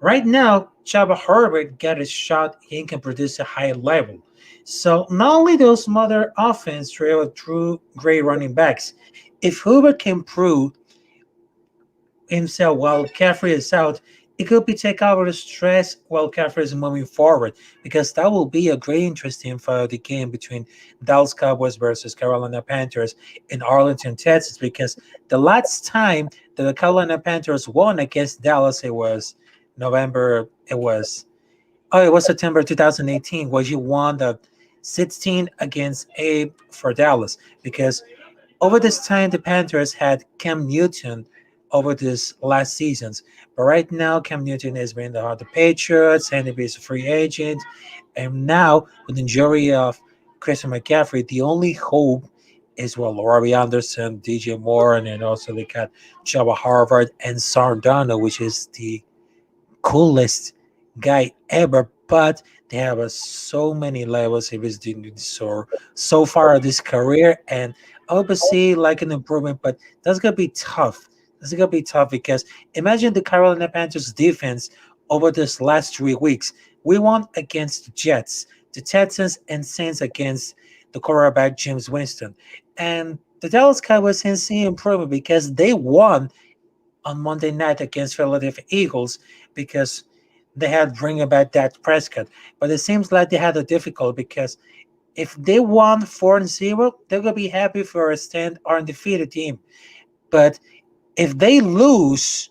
S5: right now, Chaba Herbert got a shot he can produce a high level. So not only those mother offense trail through great running backs, if Hoover can prove himself while Caffrey is out, it could be take over the stress while Caffrey is moving forward because that will be a great interesting for the game between Dallas Cowboys versus Carolina Panthers in Arlington, Texas. Because the last time that the Carolina Panthers won against Dallas, it was November. It was September 2018, where you won the 16 against 8 for Dallas because over this time, the Panthers had Cam Newton over this last seasons. But right now, Cam Newton has been the Patriots, and he's a free agent. And now, with the injury of Christian McCaffrey, the only hope is Robbie Anderson, DJ Moore, and then also they got Jabba Harvard and Sardano, which is the coolest guy ever, but they have so many levels he was doing so far of this career, and I hope to see like an improvement, but that's gonna be tough. That's gonna be tough because imagine the Carolina Panthers defense over this last 3 weeks. We won against the Jets, the Texans, and Saints against the quarterback James Winston, and the Dallas Cowboys can see improvement because they won on Monday night against Philadelphia Eagles because they had bringing back Dak Prescott. But it seems like they had a difficult because if they won 4-0, they're gonna be happy for a stand or undefeated team. But if they lose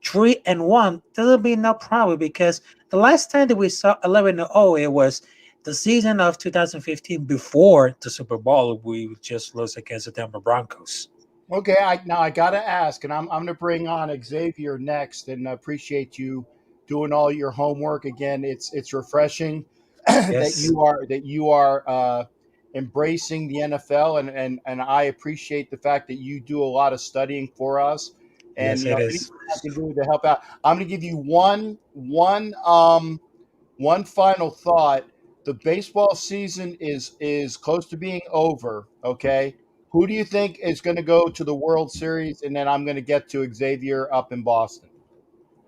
S5: 3-1, that'll be no problem because the last time that we saw 11-0, it was the season of 2015 before the Super Bowl. We just lost against the Denver Broncos.
S2: Okay, now I got to ask, and I'm going to bring on Xavier next, and I appreciate you doing all your homework again. It's refreshing that
S5: Yes,
S2: you are embracing the NFL, and I appreciate the fact that you do a lot of studying for us, and
S5: yes, it
S2: anything
S5: is.
S2: I can do to help out. I'm going to give you one final thought. The baseball season is close to being over. Okay, who do you think is going to go to the World Series? And then I'm going to get to Xavier up in Boston.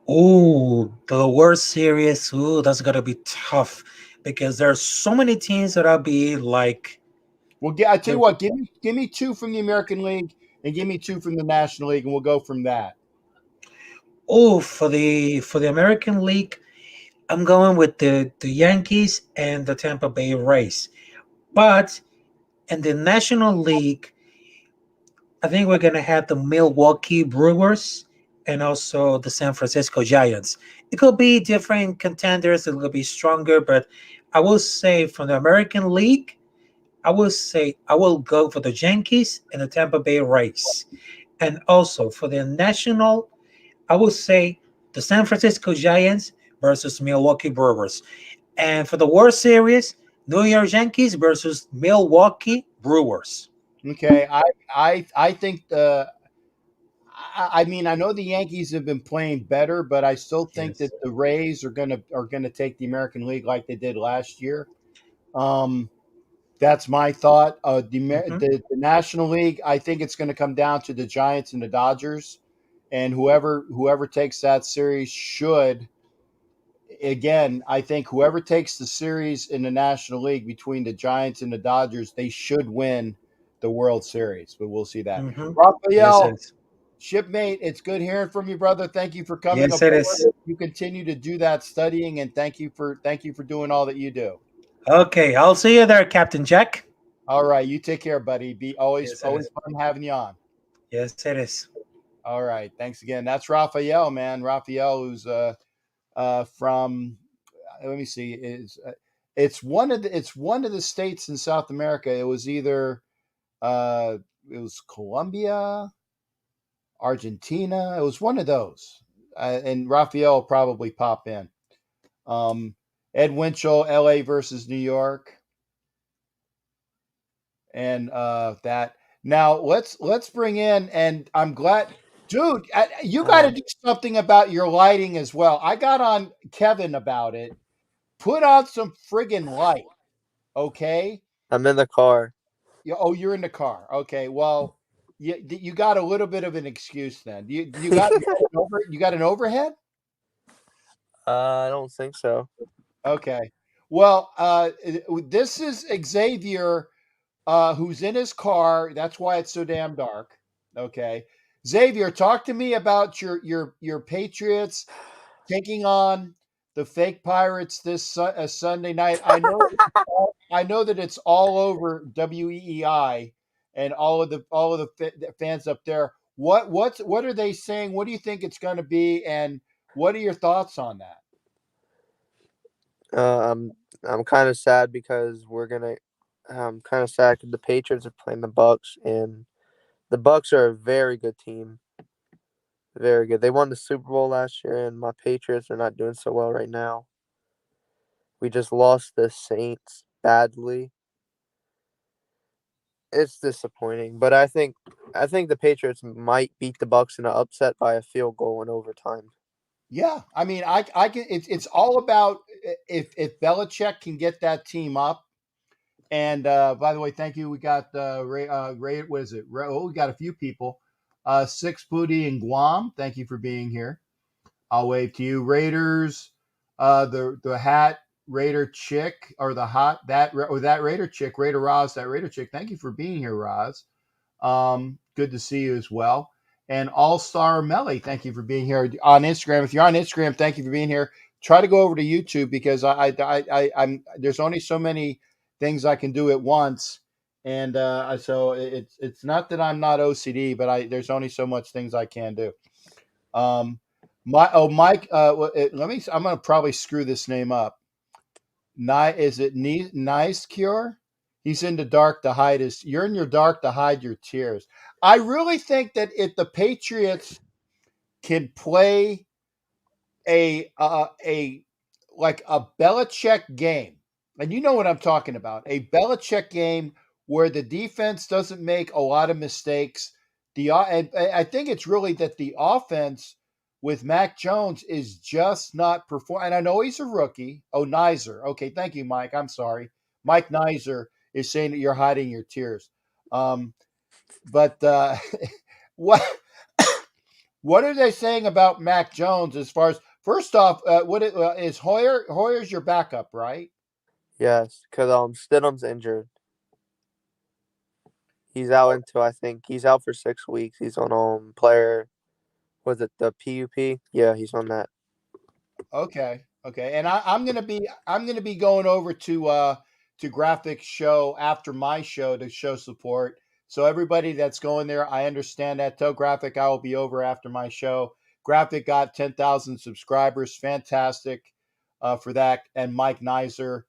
S5: Oh, the World Series. Ooh, that's gonna be tough because there are so many teams that will be like.
S2: Well, I tell you
S5: the-
S2: what, give me two from the American League and give me two from the National League, and we'll go from that.
S5: Oh, for the American League, I'm going with the Yankees and the Tampa Bay Rays. But in the National League, I think we're gonna have the Milwaukee Brewers and also the San Francisco Giants. It could be different contenders. It will be stronger, but I will say from the American League, I will say I will go for the Yankees and the Tampa Bay Rays. And also for the National, I will say the San Francisco Giants versus Milwaukee Brewers. And for the World Series, New York Yankees versus Milwaukee Brewers.
S2: Okay, I think I mean, I know the Yankees have been playing better, but I still think that
S5: Yes.
S2: the Rays are gonna take the American League like they did last year. Um, That's my thought.
S5: Mhm.
S2: The National League, I think it's going to come down to the Giants and the Dodgers, and whoever takes that series should. Again, I think whoever takes the series in the National League between the Giants and the Dodgers, they should win the World Series. But we'll see that.
S5: Mhm. Yes, it
S2: Raphael,
S5: is.
S2: shipmate, it's good hearing from you, brother. Thank you for coming
S5: Yes, it
S2: aboard.
S5: is.
S2: You continue to do that studying, and thank you for doing all that you do.
S5: Okay, I'll see you there, Captain Jack.
S2: All right, you take care, buddy. Be always
S5: Yes, it is.
S2: fun having you on.
S5: Yes, it is.
S2: All right, thanks again. That's Raphael, man. Raphael, who's from let me see, is it's one of the states in South America. It was either uh, it was Colombia, Argentina. It was one of those, and Raphael will probably pop in. Ed Winchell, L.A. versus New York, and that. Now let's bring in, and I'm glad, dude. You got to do something about your lighting as well. I got on Kevin about it. Put on some friggin' light, okay?
S6: I'm in the car.
S2: Oh, you're in the car. Okay, well, you got a little bit of an excuse then. You got an overhead?
S6: I don't think so.
S2: Okay. Well, this is Xavier, who's in his car. That's why it's so damn dark. Okay, Xavier, talk to me about your Patriots taking on the fake Pirates this Sunday night. I know that it's all over WEEI and all of the fans up there. What are they saying? What do you think it's going to be, and what are your thoughts on that?
S6: Uh, I'm I'm kind of sad because we're gonna. I'm kind of sad because the Patriots are playing the Bucks, and the Bucks are a very good team. Very good. They won the Super Bowl last year, and my Patriots are not doing so well right now. We just lost the Saints badly. It's disappointing, but I think the Patriots might beat the Bucks in an upset by a field goal in overtime.
S2: Yeah, I mean, I can. It's all about if Belichick can get that team up. And by the way, thank you. We got Ray. What is it? Oh, we got a few people. Six Booty in Guam. Thank you for being here. I'll wave to you. Raiders. The hat Raider chick or the hot that Raider chick Raider Roz, that Raider chick. Thank you for being here, Roz. Good to see you as well. And All Star Melly, thank you for being here on Instagram. If you're on Instagram, thank you for being here. Try to go over to YouTube because I'm there's only so many things I can do at once, and so it's not that I'm not OCD, but there's only so much things I can do. Mike, let me. I'm gonna probably screw this name up. Is it Nice Cure? He's in the dark to hide his. You're in your dark to hide your tears. I really think that if the Patriots can play a like a Belichick game, and you know what I'm talking about, a Belichick game where the defense doesn't make a lot of mistakes. And I think it's really that the offense with Mac Jones is just not performing. And I know he's a rookie. Oh, Nizer. Okay, thank you, Mike. I'm sorry. Mike Nizer is saying that you're hiding your tears. But what what are they saying about Mac Jones as far as first off? Is Hoyer? Hoyer's your backup, right?
S6: Yes, because Stidham's injured. He's out until I think he's out for 6 weeks. He's on player. Was it the PUP? Yeah, he's on that.
S2: Okay, okay. And I'm gonna be going over to Graphics Show after my show to show support. So everybody that's going there, I understand that. Tell Graphic I will be over after my show. Graphic got 10,000 subscribers. Fantastic for that. And Mike Nizer,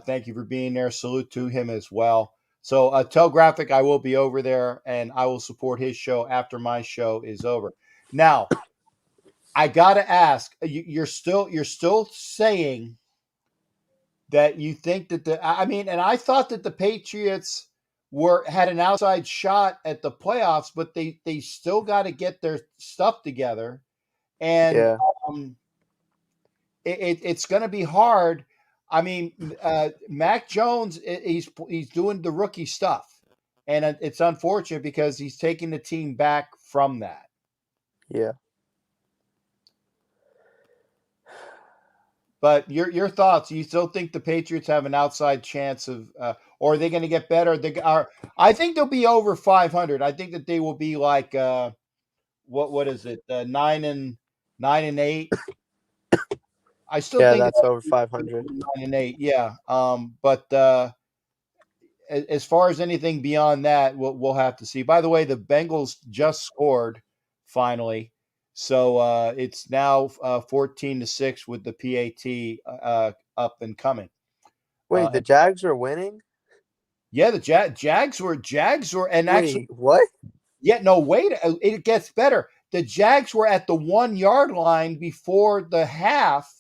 S2: thank you for being there. Salute to him as well. So tell Graphic I will be over there and I will support his show after my show is over. Now, I gotta ask, you're still saying that you think that I mean, and I thought that the Patriots had an outside shot at the playoffs, but they still got to get their stuff together, and
S6: Yeah.
S2: um, it's going to be hard. I mean, Mac Jones, he's doing the rookie stuff, and it's unfortunate because he's taking the team back from that.
S6: Yeah.
S2: But your thoughts? You still think the Patriots have an outside chance of, or are they going to get better? They are. I think they'll be over 500. I think that they will be like what is it? 9-8. I still
S6: Yeah,
S2: think
S6: that's
S2: it's
S6: over 500.
S2: 9-8. Yeah. But as far as anything beyond that, we'll have to see. By the way, the Bengals just scored finally, so it's now 14-6 with the PAT up and coming.
S6: Wait, the Jags are winning?
S2: Yeah, the Jags were, and actually,
S6: Wait, what?
S2: yeah, no, wait, it gets better. The Jags were at the 1 yard line before the half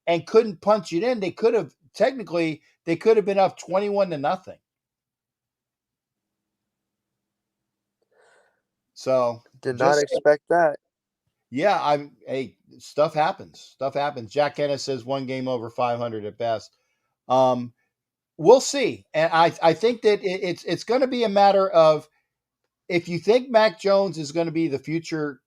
S2: and couldn't punch it in. They could have technically been up 21-0. So
S6: Did not
S2: just
S6: expect that.
S2: yeah, hey, stuff happens. Stuff happens. Jack Ennis says one game over 500 at best. We'll see, and I think that it's going to be a matter of if you think Mac Jones is going to be the future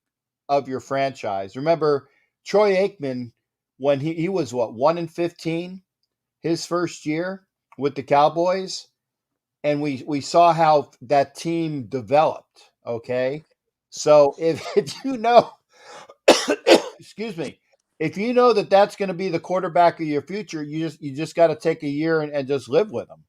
S2: of your franchise. Remember Troy Aikman when he was what 1-15 his first year with the Cowboys, and we saw how that team developed. Okay, so if you know. Excuse me. If you know that that's going to be the quarterback of your future, you just got to take a year and just live with them.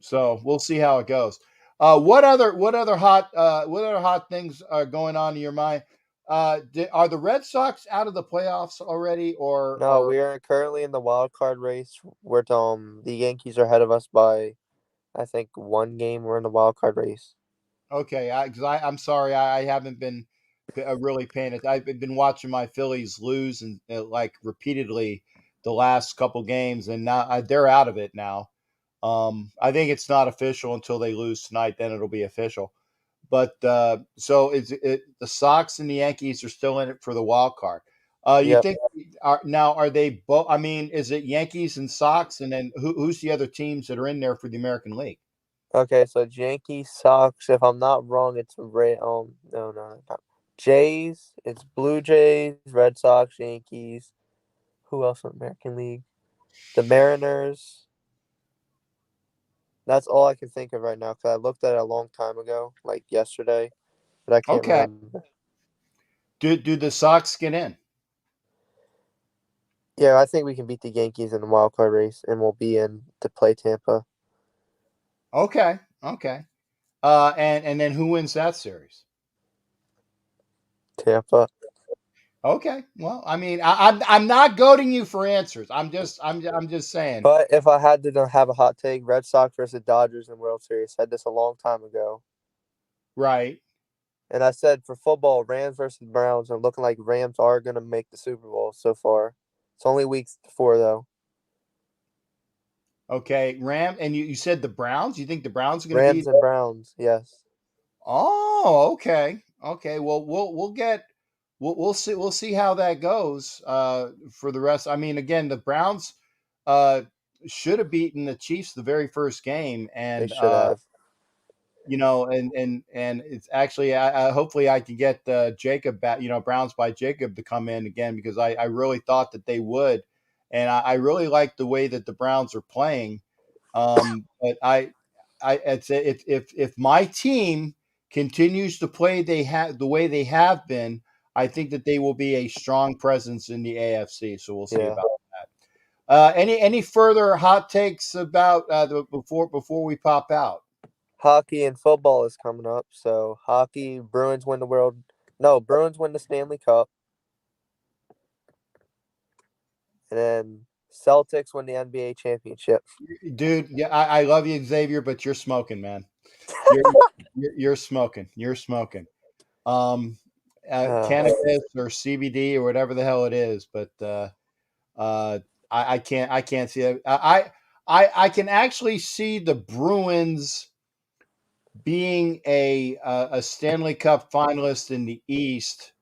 S2: So we'll see how it goes. What other hot things are going on in your mind? Are the Red Sox out of the playoffs already, or
S6: No, we are currently in the wild card race. We're the Yankees are ahead of us by, I think, 1 game. We're in the wild card race.
S2: okay? I'm sorry, I haven't been really paying it. I've been watching my Phillies lose and like repeatedly the last couple games, and now they're out of it now. I think it's not official until they lose tonight. Then it'll be official. But so the Sox and the Yankees are still in it for the wild card. You
S6: Yep.
S2: think are they both? I mean, is it Yankees and Sox, and then who's the other teams that are in there for the American League?
S6: Okay, so it's Yankees, Sox. If I'm not wrong, it's no, not. Jays. It's Blue Jays, Red Sox, Yankees. Who else in the American League? The Mariners. That's all I can think of right now because I looked at it a long time ago, like yesterday, but I can't
S2: Okay.
S6: remember.
S2: Do the Sox get in?
S6: Yeah, I think we can beat the Yankees in the wild card race, and we'll be in to play Tampa.
S2: Okay. Okay. And then who wins that series?
S6: Tampa.
S2: Okay. Well, I mean, I'm not goading you for answers. I'm just saying.
S6: But if I had to have a hot take, Red Sox versus Dodgers in World Series. Said this a long time ago.
S2: Right.
S6: And I said for football, Rams versus Browns are looking like Rams are going to make the Super Bowl so far. It's only week 4, though.
S2: Okay. And you said the Browns? You think the Browns are going to
S6: Rams and Browns, yes.
S2: Oh, okay. Okay. Well, we'll see how that goes for the rest. I mean, again, the Browns uh should have beaten the Chiefs the very first game,
S6: They
S2: and
S6: should have.
S2: and it's actually hopefully I can get Jacob back, Browns by Jacob to come in again because I really thought that they would, and I really like the way that the Browns are playing. But it's if my team continues to play the way they have been, I think that they will be a strong presence in the AFC. So we'll see
S6: Yeah.
S2: about that. Any further hot takes about before we pop out?
S6: Hockey and football is coming up. So hockey, Bruins win the Stanley Cup. And then Celtics win the NBA championship.
S2: Dude, yeah, I love you, Xavier, but you're smoking, man. You're you're smoking. You're smoking. Um, Cannabis or CBD or whatever the hell it is, but I can't see it. I can actually see the Bruins being a Stanley Cup finalist in the East.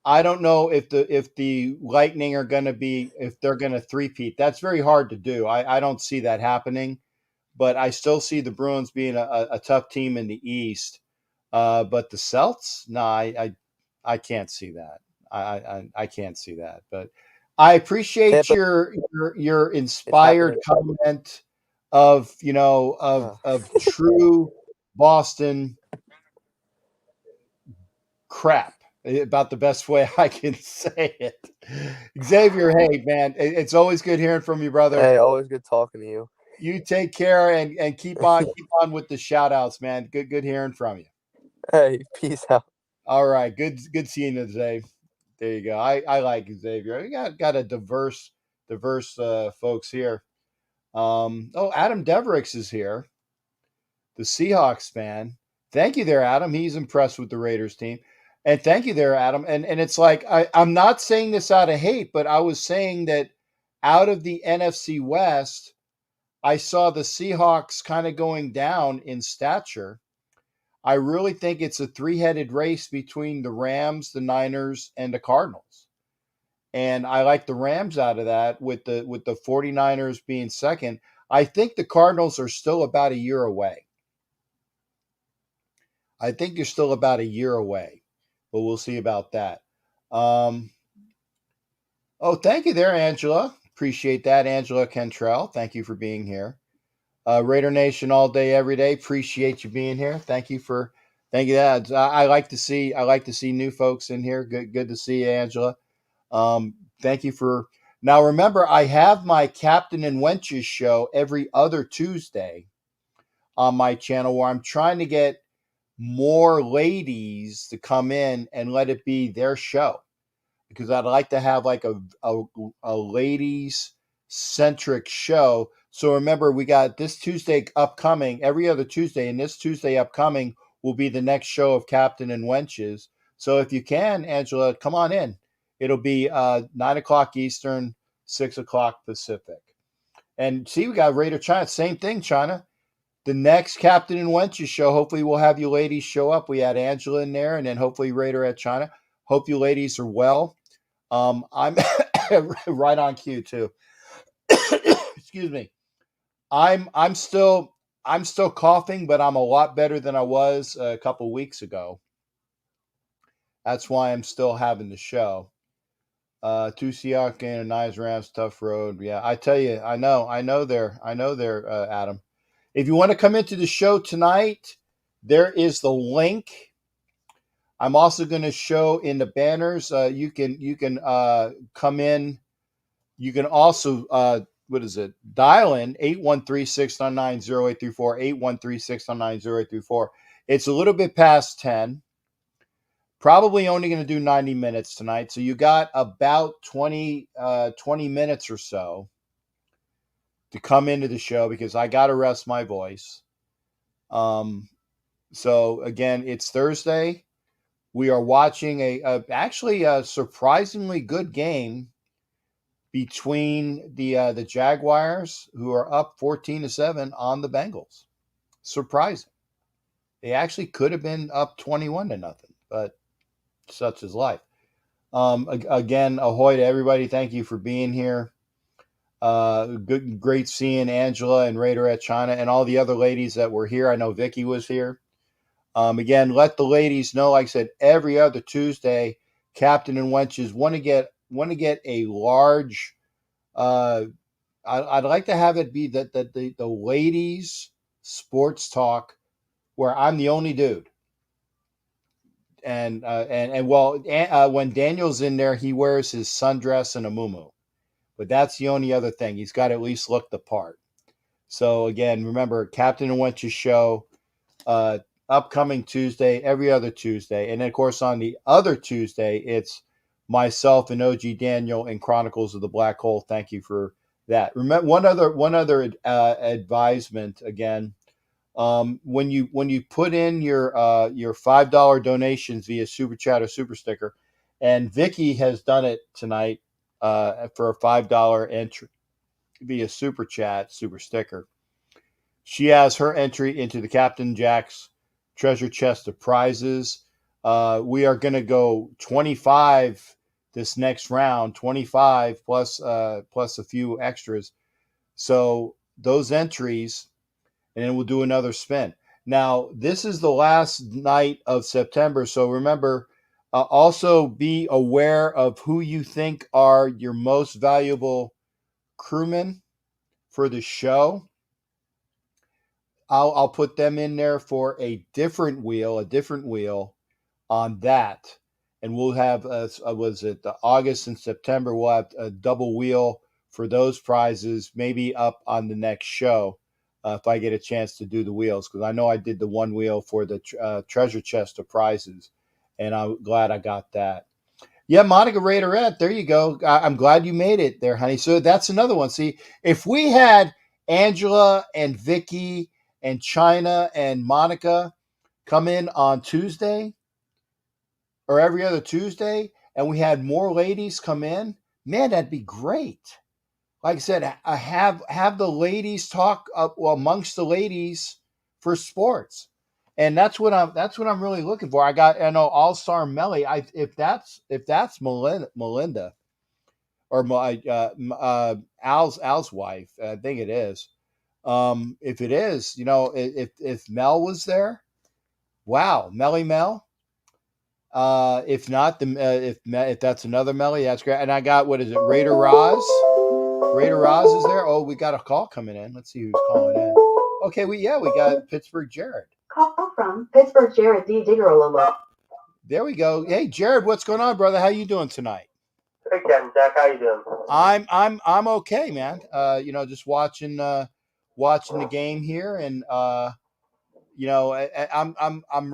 S2: I don't know if the Lightning are going to be, if they're going to three-peat. That's very hard to do. I don't see that happening, but I still see the Bruins being a tough team in the East. But the Celts, no, I can't see that. I can't see that. But I appreciate
S6: Tampa,
S2: your
S6: it's
S2: inspired
S6: happening.
S2: comment of of true Boston crap. About the best way I can say it. Xavier, hey man, it's always good hearing from you, brother.
S6: Hey, always good talking to you.
S2: You take care and keep on with the shout outs, man. Good hearing from you.
S6: Hey, peace out.
S2: All right, good seeing you, Xavier. There you go. I like Xavier. We got a diverse folks here. Oh, Adam Deverix is here, the Seahawks fan. Thank you there, Adam. He's impressed with the Raiders team. And thank you there, Adam. And it's like I'm not saying this out of hate, but I was saying that out of the NFC West, I saw the Seahawks kind of going down in stature. I really think it's a three-headed race between the Rams, the Niners, and the Cardinals. And I like the Rams out of that with the 49ers being second. I think the Cardinals are still about a year away. I think you're still about a year away, but we'll see about that. Oh, thank you there, Angela. Appreciate that, Angela Cantrell. Thank you for being here. Raider Nation all day, every day. Appreciate you being here. Thank you. That. I like to see new folks in here. Good to see you, Angela. Thank you for now. Remember, I have my Captain and Wenches show every other Tuesday on my channel where I'm trying to get more ladies to come in and let it be their show, because I'd like to have like a ladies centric show. So remember, we got this Tuesday upcoming, every other Tuesday, and this Tuesday upcoming will be the next show of Captain and Wenches. So if you can, Angela, come on in. It'll be 9 o'clock Eastern, 6 o'clock Pacific. And see, we got Raider China. Same thing, China. The next Captain and Wenches show, hopefully we'll have you ladies show up. We had Angela in there, and then hopefully Raider at China. Hope you ladies are well. I'm right on cue too. Excuse me. I'm still coughing, but I'm a lot better than I was a couple weeks ago. That's why I'm still having the show. Two Seahawks and a nice Rams tough road. Yeah, I tell you, I know there, Adam. If you want to come into the show tonight, there is the link. I'm also going to show in the banners. You can come in. You can also dial in 813-699-0834, 813-699-0834. It's a little bit past 10. Probably only going to do 90 minutes tonight. So you got about 20 minutes or so to come into the show, because I got to rest my voice. So again, it's Thursday. We are watching actually a surprisingly good game between the Jaguars, who are up 14-7 on the Bengals. Surprising. They actually could have been up 21-0, but such is life. Again, ahoy to everybody. Thank you for being here. Great seeing Angela and Raider at China and all the other ladies that were here. I know Vicky was here. Again, let the ladies know, like I said, every other Tuesday, Captain and Wenches want to get a large. I'd like to have it be that the ladies sports talk, where I'm the only dude. And when Daniel's in there, he wears his sundress and a muumuu. But that's the only other thing. He's got to at least look the part. So again, remember, Captain and Wenches show, upcoming Tuesday, every other Tuesday. And then, of course, on the other Tuesday, it's myself and OG Daniel in Chronicles of the Black Hole. Thank you for that. Remember, one other advisement again. When you put in your $5 donations via Super Chat or Super Sticker, and Vicky has done it tonight for a $5 entry via Super Chat, Super Sticker. She has her entry into the Captain Jack's treasure chest of prizes. We are going to go 25 this next round, 25 plus a few extras. So those entries, and then we'll do another spin. Now, this is the last night of September, so remember, also be aware of who you think are your most valuable crewmen for the show. I'll put them in there for a different wheel on that, and we'll have was it August and September? We'll have a double wheel for those prizes, maybe up on the next show if I get a chance to do the wheels, because I know I did the one wheel for the treasure chest of prizes, and I'm glad I got that. Yeah, Monica Raiderette, there you go. I'm glad you made it there, honey. So that's another one. See, if we had Angela and Vicky and China and Monica come in on Tuesday or every other Tuesday, and we had more ladies come in, man, that'd be great. Like I said, I have the ladies talk amongst the ladies for sports, and that's what I'm really looking for. I know All Star Melly. If that's Melinda or my Al's wife, I think it is. If it is, if Mel was there, wow, Melly Mel. If not, if that's another Melly, that's great. And I got, what is it, Raider Roz? Raider Roz is there. Oh, we got a call coming in. Let's see who's calling in. Okay, we got Pittsburgh Jared.
S7: Call from Pittsburgh Jared D. Diggerololo.
S2: There we go. Hey, Jared, what's going on, brother? How you doing tonight?
S8: Hey, Ken, Zach, how you doing?
S2: I'm okay, man. Just watching the game here, and I'm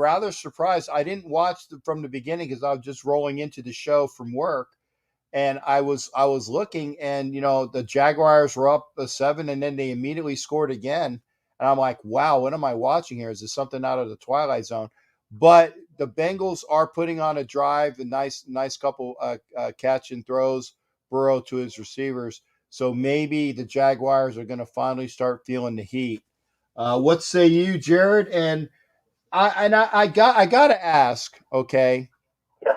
S2: rather surprised. I didn't watch from the beginning because I was just rolling into the show from work, and I was looking, and the Jaguars were up 7, and then they immediately scored again, and I'm like, wow, what am I watching here? Is this something out of the Twilight Zone? But the Bengals are putting on a drive, a nice couple catch and throws, Burrow to his receivers. So maybe the Jaguars are going to finally start feeling the heat. What say you, Jared? And I got to ask, okay?
S8: Yes.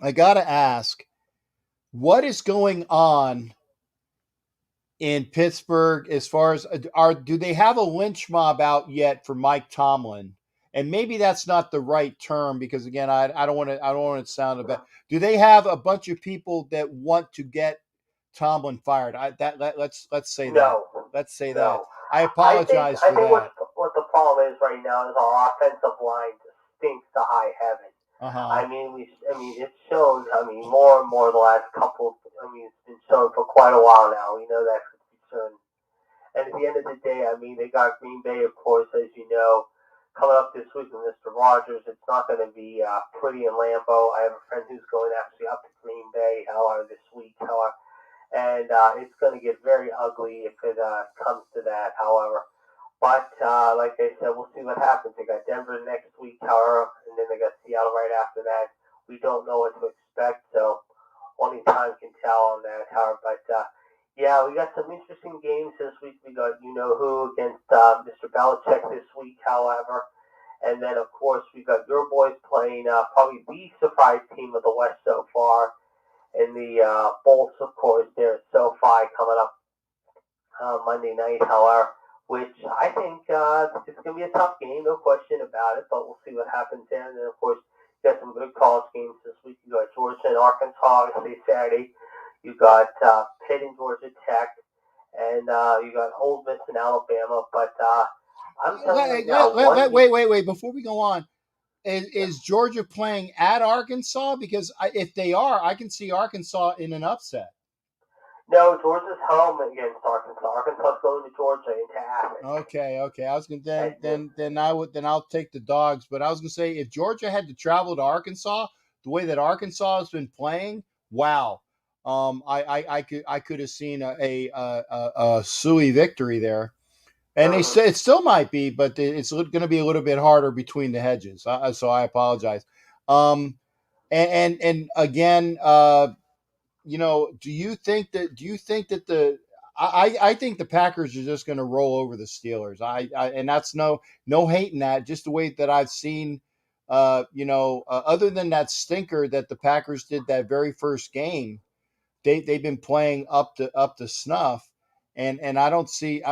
S2: I got to ask, what is going on in Pittsburgh as far as do they have a lynch mob out yet for Mike Tomlin? And maybe that's not the right term, because again, I don't want to sound a bit. Do they have a bunch of people that want to get Tomlin fired? Let's say that.
S8: No.
S2: Let's say
S8: No.
S2: that. I apologize
S8: I
S2: for
S8: think
S2: that.
S8: what the problem is right now is our offensive line stinks to high heaven.
S2: Uh-huh.
S8: It's shown. More and more the last couple. It's been shown for quite a while now. We know that's concern. And at the end of the day, they got Green Bay, of course, as you know, coming up this week with Mr. Rogers. It's not going to be pretty in Lambeau. I have a friend who's going actually up to Green Bay, this week, and it's going to get very ugly if it comes to that, however. But like I said, we'll see what happens. They got Denver next week, however, and then they got Seattle right after that. We don't know what to expect, so only time can tell on that, however. But yeah, we got some interesting games this week. We got who against Mr. Belichick this week, however. And then, of course, we got your boys playing probably the surprise team of the West so far. And the Bolts, of course, there at SoFi coming up Monday night, however, which I think it's going to be a tough game, no question about it, but we'll see what happens there. And then, of course, you got some good college games this week. You got Georgia and Arkansas, obviously, Saturday. You got Pitt and Georgia Tech, and you got Ole Miss and Alabama. But I'm telling you now,
S2: wait. Before we go on, is Georgia playing at Arkansas? Because if they are, I can see Arkansas in an upset.
S8: No, Georgia's home against Arkansas. Arkansas's going to Georgia into Athens.
S2: Okay. I was gonna then I'll take the dogs. But I was gonna say, if Georgia had to travel to Arkansas, the way that Arkansas has been playing, wow. I could have seen a Soooooooooo victory there, and they say it still might be, but it's going to be a little bit harder between the hedges. So I apologize. And again, do you think that I think the Packers are just going to roll over the Steelers. And that's no hating that, just the way that I've seen other than that stinker that the Packers did that very first game, they've been playing up to snuff. And I don't see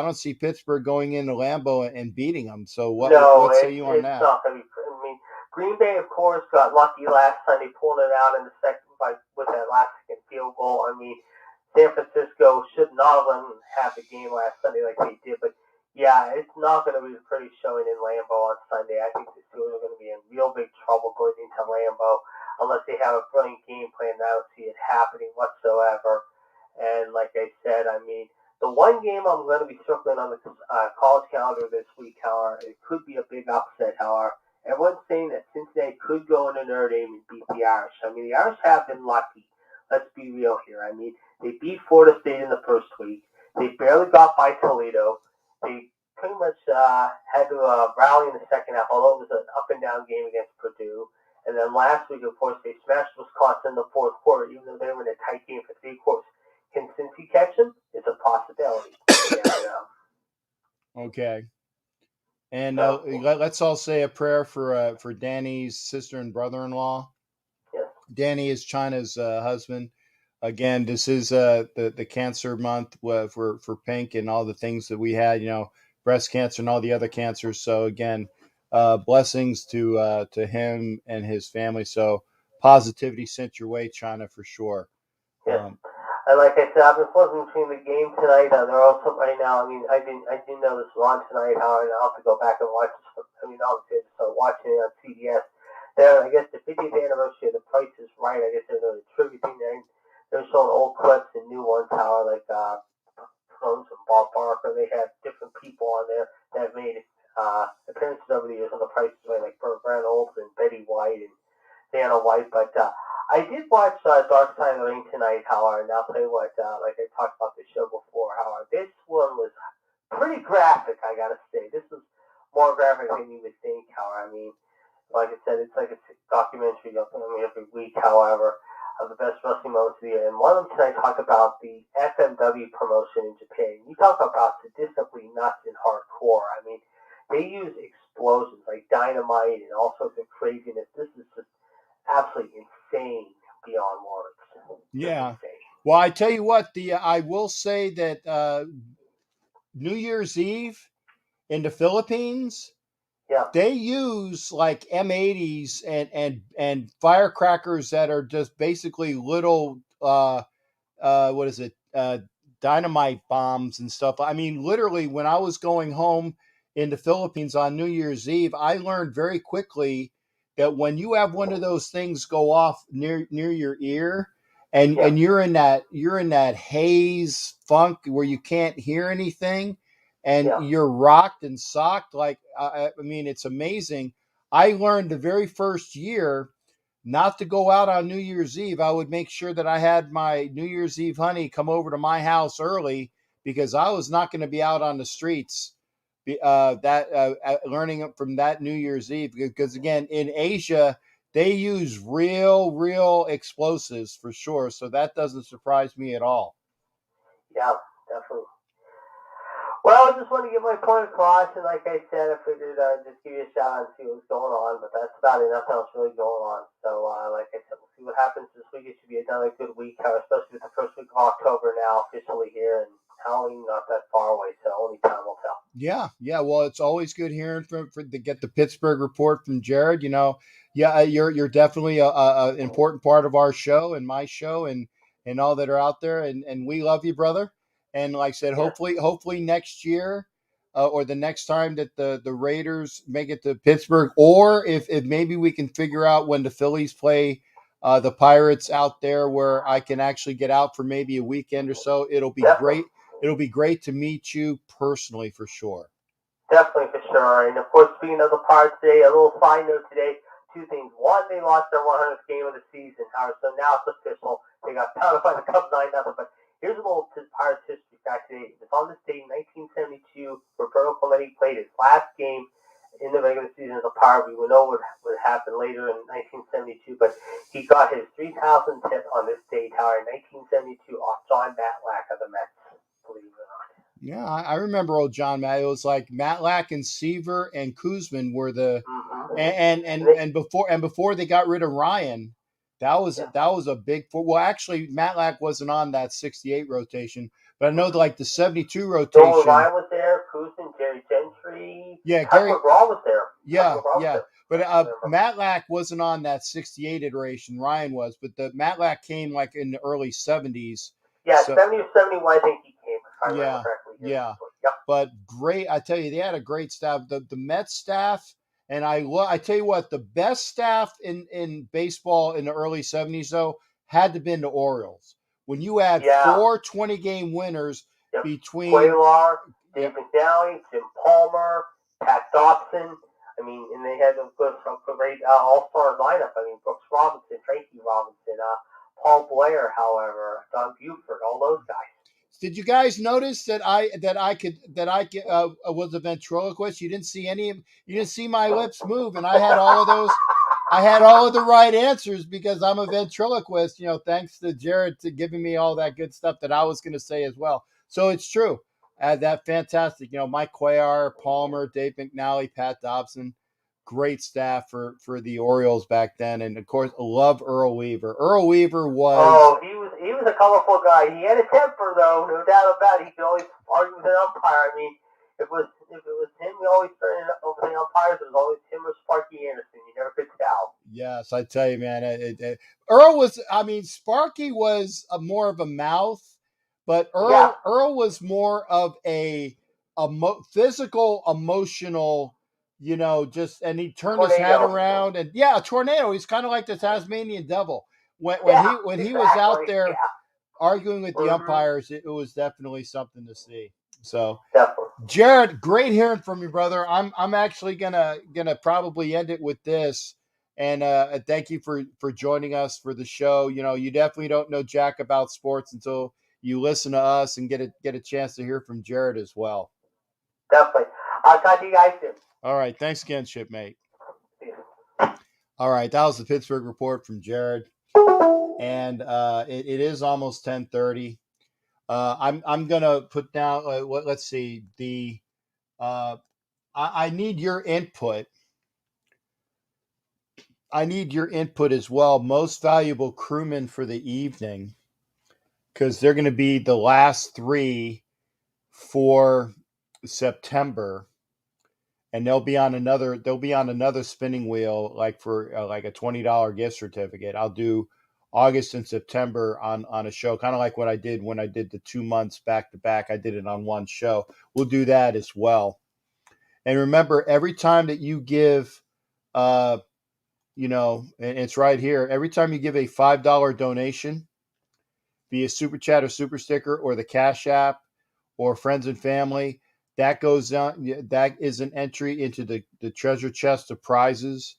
S2: Pittsburgh going into Lambeau and beating them. So what say you on
S8: it's
S2: that?
S8: not going to be. I mean, Green Bay, of course, got lucky last Sunday pulling it out in the second with that last-second field goal. I mean, San Francisco should not have let them have the game last Sunday like they did. But, yeah, it's not going to be a pretty showing in Lambeau on Sunday. I think the Steelers are going to be in real big trouble going into Lambeau unless they have a brilliant game plan. I don't see it happening whatsoever. And like I said, I mean, the one game I'm going to be circling on the college calendar this week, however, it could be a big upset, however. Everyone's saying that Cincinnati could go into Notre Dame and beat the Irish. I mean, the Irish have been lucky. Let's be real here. I mean, they beat Florida State in the first week. They barely got by Toledo. They pretty much had to rally in the second half, although it was an up-and-down game against Purdue. And then last week, of course, they smashed Wisconsin in the fourth quarter, even though they were in a tight game for 3 quarters. Can Cincy catch him? It's a possibility. You never know.
S2: Okay. And
S8: So,
S2: let's all say a prayer for Danny's sister and brother-in-law.
S8: yes.
S2: Danny is China's husband. Again, this is the cancer month for Pink and all the things that we had, breast cancer and all the other cancers. So again, blessings to him and his family. So positivity sent your way, China, for sure.
S8: Yes. And like I said, I've been flipping between the game tonight. They're also right now. I mean, I didn't know this was on tonight. However, I'll have to go back and watch this. I mean, obviously, I just started watching it on CBS. There, I guess the 50th anniversary of The Price is Right. I guess they're doing a tribute thing there. They're showing old clips and new ones. However, like from Bob Barker, they have different people on there that have made appearances over the years on The Price is Right, like Burt Reynolds and Betty White and Dana White. But I did watch Dark Side of the Ring tonight, however, and I'll tell you what, like I talked about the show before, however, this one was pretty graphic, I gotta say. This was more graphic than you would think, however. I mean, like I said, it's like a documentary every week, however, of the best wrestling moments of the year. And one of them tonight talked about the FMW promotion in Japan. You talk about sadistically nuts and hardcore. I mean, they use explosions like dynamite and all sorts of craziness. This is just absolutely insane beyond words.
S2: Yeah. Well, I tell you what, I will say that New Year's Eve in the Philippines, they use like M80s and firecrackers that are just basically little dynamite bombs and stuff. I mean, literally, when I was going home in the Philippines on New Year's Eve, I learned very quickly that when you have one of those things go off near your ear, and you're in that haze funk where you can't hear anything, and you're rocked and socked, like I mean, it's amazing. I learned the very first year not to go out on New Year's Eve. I would make sure that I had my New Year's Eve honey come over to my house early because I was not going to be out on the streets learning from that New Year's Eve. Because again, in Asia, they use real explosives for sure. So that doesn't surprise me at all.
S8: Yeah, definitely. Well, I just want to get my point across, and like I said, I figured just give you a shout out and see what's going on, but that's about it. Nothing else really going on. So, like I said, we'll see what happens this week. It should be another good week, especially with the first week of October now officially here, and Halloween not that far away, so only time will tell.
S2: Yeah. Well, it's always good hearing to get the Pittsburgh report from Jared. You're definitely an important part of our show and my show and all that are out there, and we love you, brother. And like I said, hopefully next year or the next time that the Raiders make it to Pittsburgh, or if maybe we can figure out when the Phillies play the Pirates out there where I can actually get out for maybe a weekend or so. It'll be great. It'll be great to meet you personally for sure.
S8: Definitely for sure. And of course, speaking of the Pirates today, a little side note today, 2 things. One, they lost their 100th game of the season, Howard, so now it's official. They got pounded by the Cubs 9-0. But here's a little Pirates history fact today. It's on this date in 1972, Roberto Clemente played his last game in the regular season as a Pirate. We will know what happened later in 1972, but he got his 3,000th hit on this date, Howard, in 1972 off John Matlack of the Mets, believe it or not.
S2: Yeah, I remember old John Matt. It was like Matlack and Seaver and Kuzman were the and before they got rid of Ryan, that was a big. Well, actually, Matlack wasn't on that '68 rotation, but I know like the '72
S8: Nolan
S2: rotation.
S8: Ryan was there, Kuzin, Jerry Gentry.
S2: Yeah,
S8: Chuck
S2: Gary.
S8: McGraw was there.
S2: Yeah, yeah. But Matlack wasn't on that '68 iteration. Ryan was, but the Matlack came like in the early '70s.
S8: Yeah,
S2: So
S8: 70 or 71, I think he came, if I remember
S2: yeah,
S8: correctly.
S2: yeah.
S8: Yep.
S2: But great, I tell you, they had a great staff. The Mets staff, and I tell you what, the best staff in baseball in the early '70s though had to been the Orioles. When you had four 20-game winners between
S8: Cuellar, Dave McNally, Jim Palmer, Pat Dobson. I mean, and they had a great all-star lineup. I mean, Brooks Robinson, Tracy Robinson, Paul Blair, however, Don Buford, all those guys.
S2: Did you guys notice that I was a ventriloquist? You didn't see you didn't see my lips move, and I had all of those. I had all of the right answers because I'm a ventriloquist. Thanks to Jared to giving me all that good stuff that I was going to say as well. So it's true. That fantastic. Mike Cuellar, Palmer, Dave McNally, Pat Dobson. Great staff for the Orioles back then, and of course, I love Earl Weaver. Earl Weaver was.
S8: Oh, he was a colorful guy. He had a temper, though, no doubt about it. He could always argue with an umpire. I mean, if it was him, we always turned it over the umpires. It was always him or Sparky Anderson. You never could tell.
S2: Yes, I tell you, man. Earl was. I mean, Sparky was more of a mouth, but Earl was more of a physical, emotional. And he turned his head around, and a tornado. He's kind of like the Tasmanian devil. When he was out there arguing with the umpires, it was definitely something to see. So, Jared, great hearing from you, brother. I'm actually gonna probably end it with this, and thank you for joining us for the show. You definitely don't know jack about sports until you listen to us and get a chance to hear from Jared as well.
S8: Definitely. I'll talk to you guys soon.
S2: All right. Thanks again, shipmate. All right. That was the Pittsburgh Report from Jared. And it is almost 10:30. I'm going to put down, let's see, I need your input. I need your input as well. Most valuable crewman for the evening, because they're going to be the last 3 for September. And they'll be on another spinning wheel, like for like a $20 gift certificate. I'll do August and September on a show, kind of like what I did when I did the 2 months back to back. I did it on one show. We'll do that as well. And remember, every time that you give, and it's right here. Every time you give a $5 donation via Super Chat or Super Sticker or the Cash App or Friends and Family, that goes on. That is an entry into the treasure chest of prizes.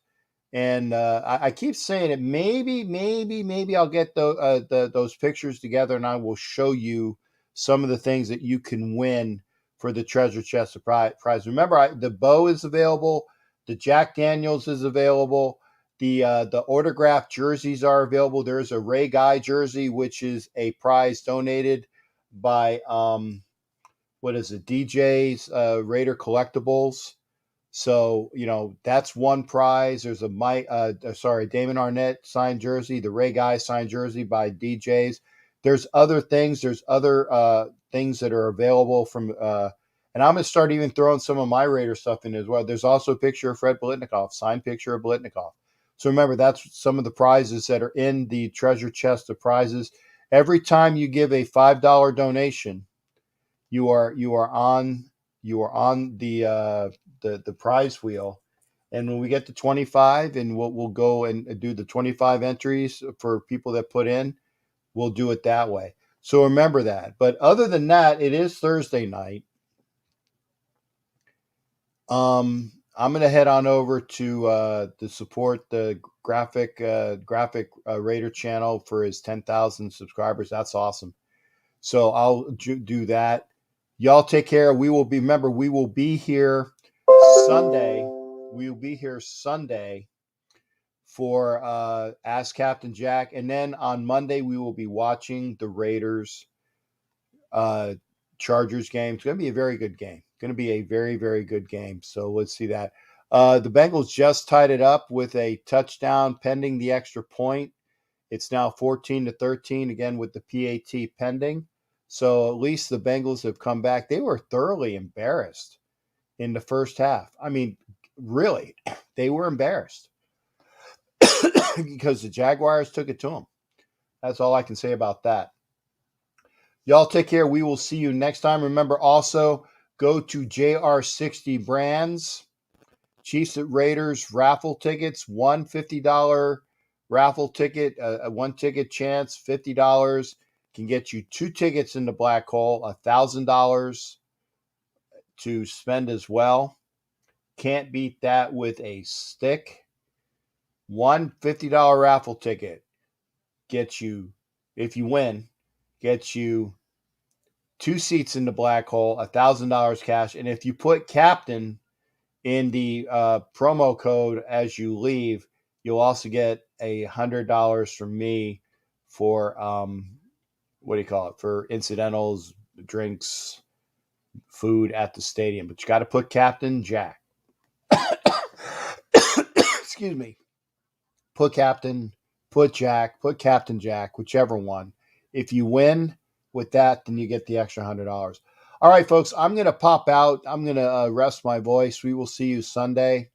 S2: And I keep saying it. Maybe I'll get those pictures together, and I will show you some of the things that you can win for the treasure chest of prize. Remember, the bow is available. The Jack Daniels is available. The autographed jerseys are available. There's a Ray Guy jersey, which is a prize donated by what is it? DJ's Raider Collectibles. So, that's one prize. There's a Damon Arnett signed jersey, the Ray Guy signed jersey by DJs. There's other things. There's other things that are available from, and I'm going to start even throwing some of my Raider stuff in as well. There's also a picture of Fred Biletnikoff, signed picture of Biletnikoff. So remember, that's some of the prizes that are in the treasure chest of prizes. Every time you give a $5 donation, you are on the prize wheel. And when we get to 25, and we'll go and do the 25 entries for people that put in, we'll do it that way. So remember that. But other than that, it is Thursday night. I'm going to head on over to support the graphic Raider channel for his 10,000 subscribers. That's awesome. So I'll do that. Y'all take care. We will be here Sunday. We will be here Sunday for Ask Captain Jack. And then on Monday, we will be watching the Raiders Chargers game. It's going to be a very good game. Going to be a very, very good game. So let's see that. The Bengals just tied it up with a touchdown pending the extra point. It's now 14-13, again with the PAT pending. So at least the Bengals have come back. They were thoroughly embarrassed in the first half. I mean, really, they were embarrassed because the Jaguars took it to them. That's all I can say about that. Y'all take care. We will see you next time. Remember also, go to JR60 Brands. Chiefs at Raiders raffle tickets, one $50 raffle ticket, a one ticket chance, $50 can get you 2 tickets in the black hole, $1,000 to spend as well. Can't beat that with a stick. One $50 raffle ticket gets you, if you win, gets you 2 seats in the black hole, $1,000 cash. And if you put captain in the promo code as you leave, you'll also get $100 from me for for incidentals, drinks, food at the stadium. But you got to put Captain Jack. Excuse me. Put Captain, put Jack, put Captain Jack, whichever one. If you win with that, then you get the extra $100. All right, folks, I'm going to pop out. I'm going to rest my voice. We will see you Sunday,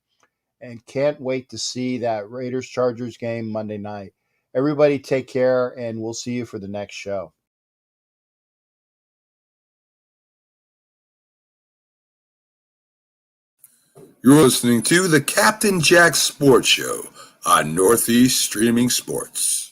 S2: and can't wait to see that Raiders-Chargers game Monday night. Everybody take care, and we'll see you for the next show.
S1: You're listening to the Captain Jack Sports Show on Northeast Streaming Sports.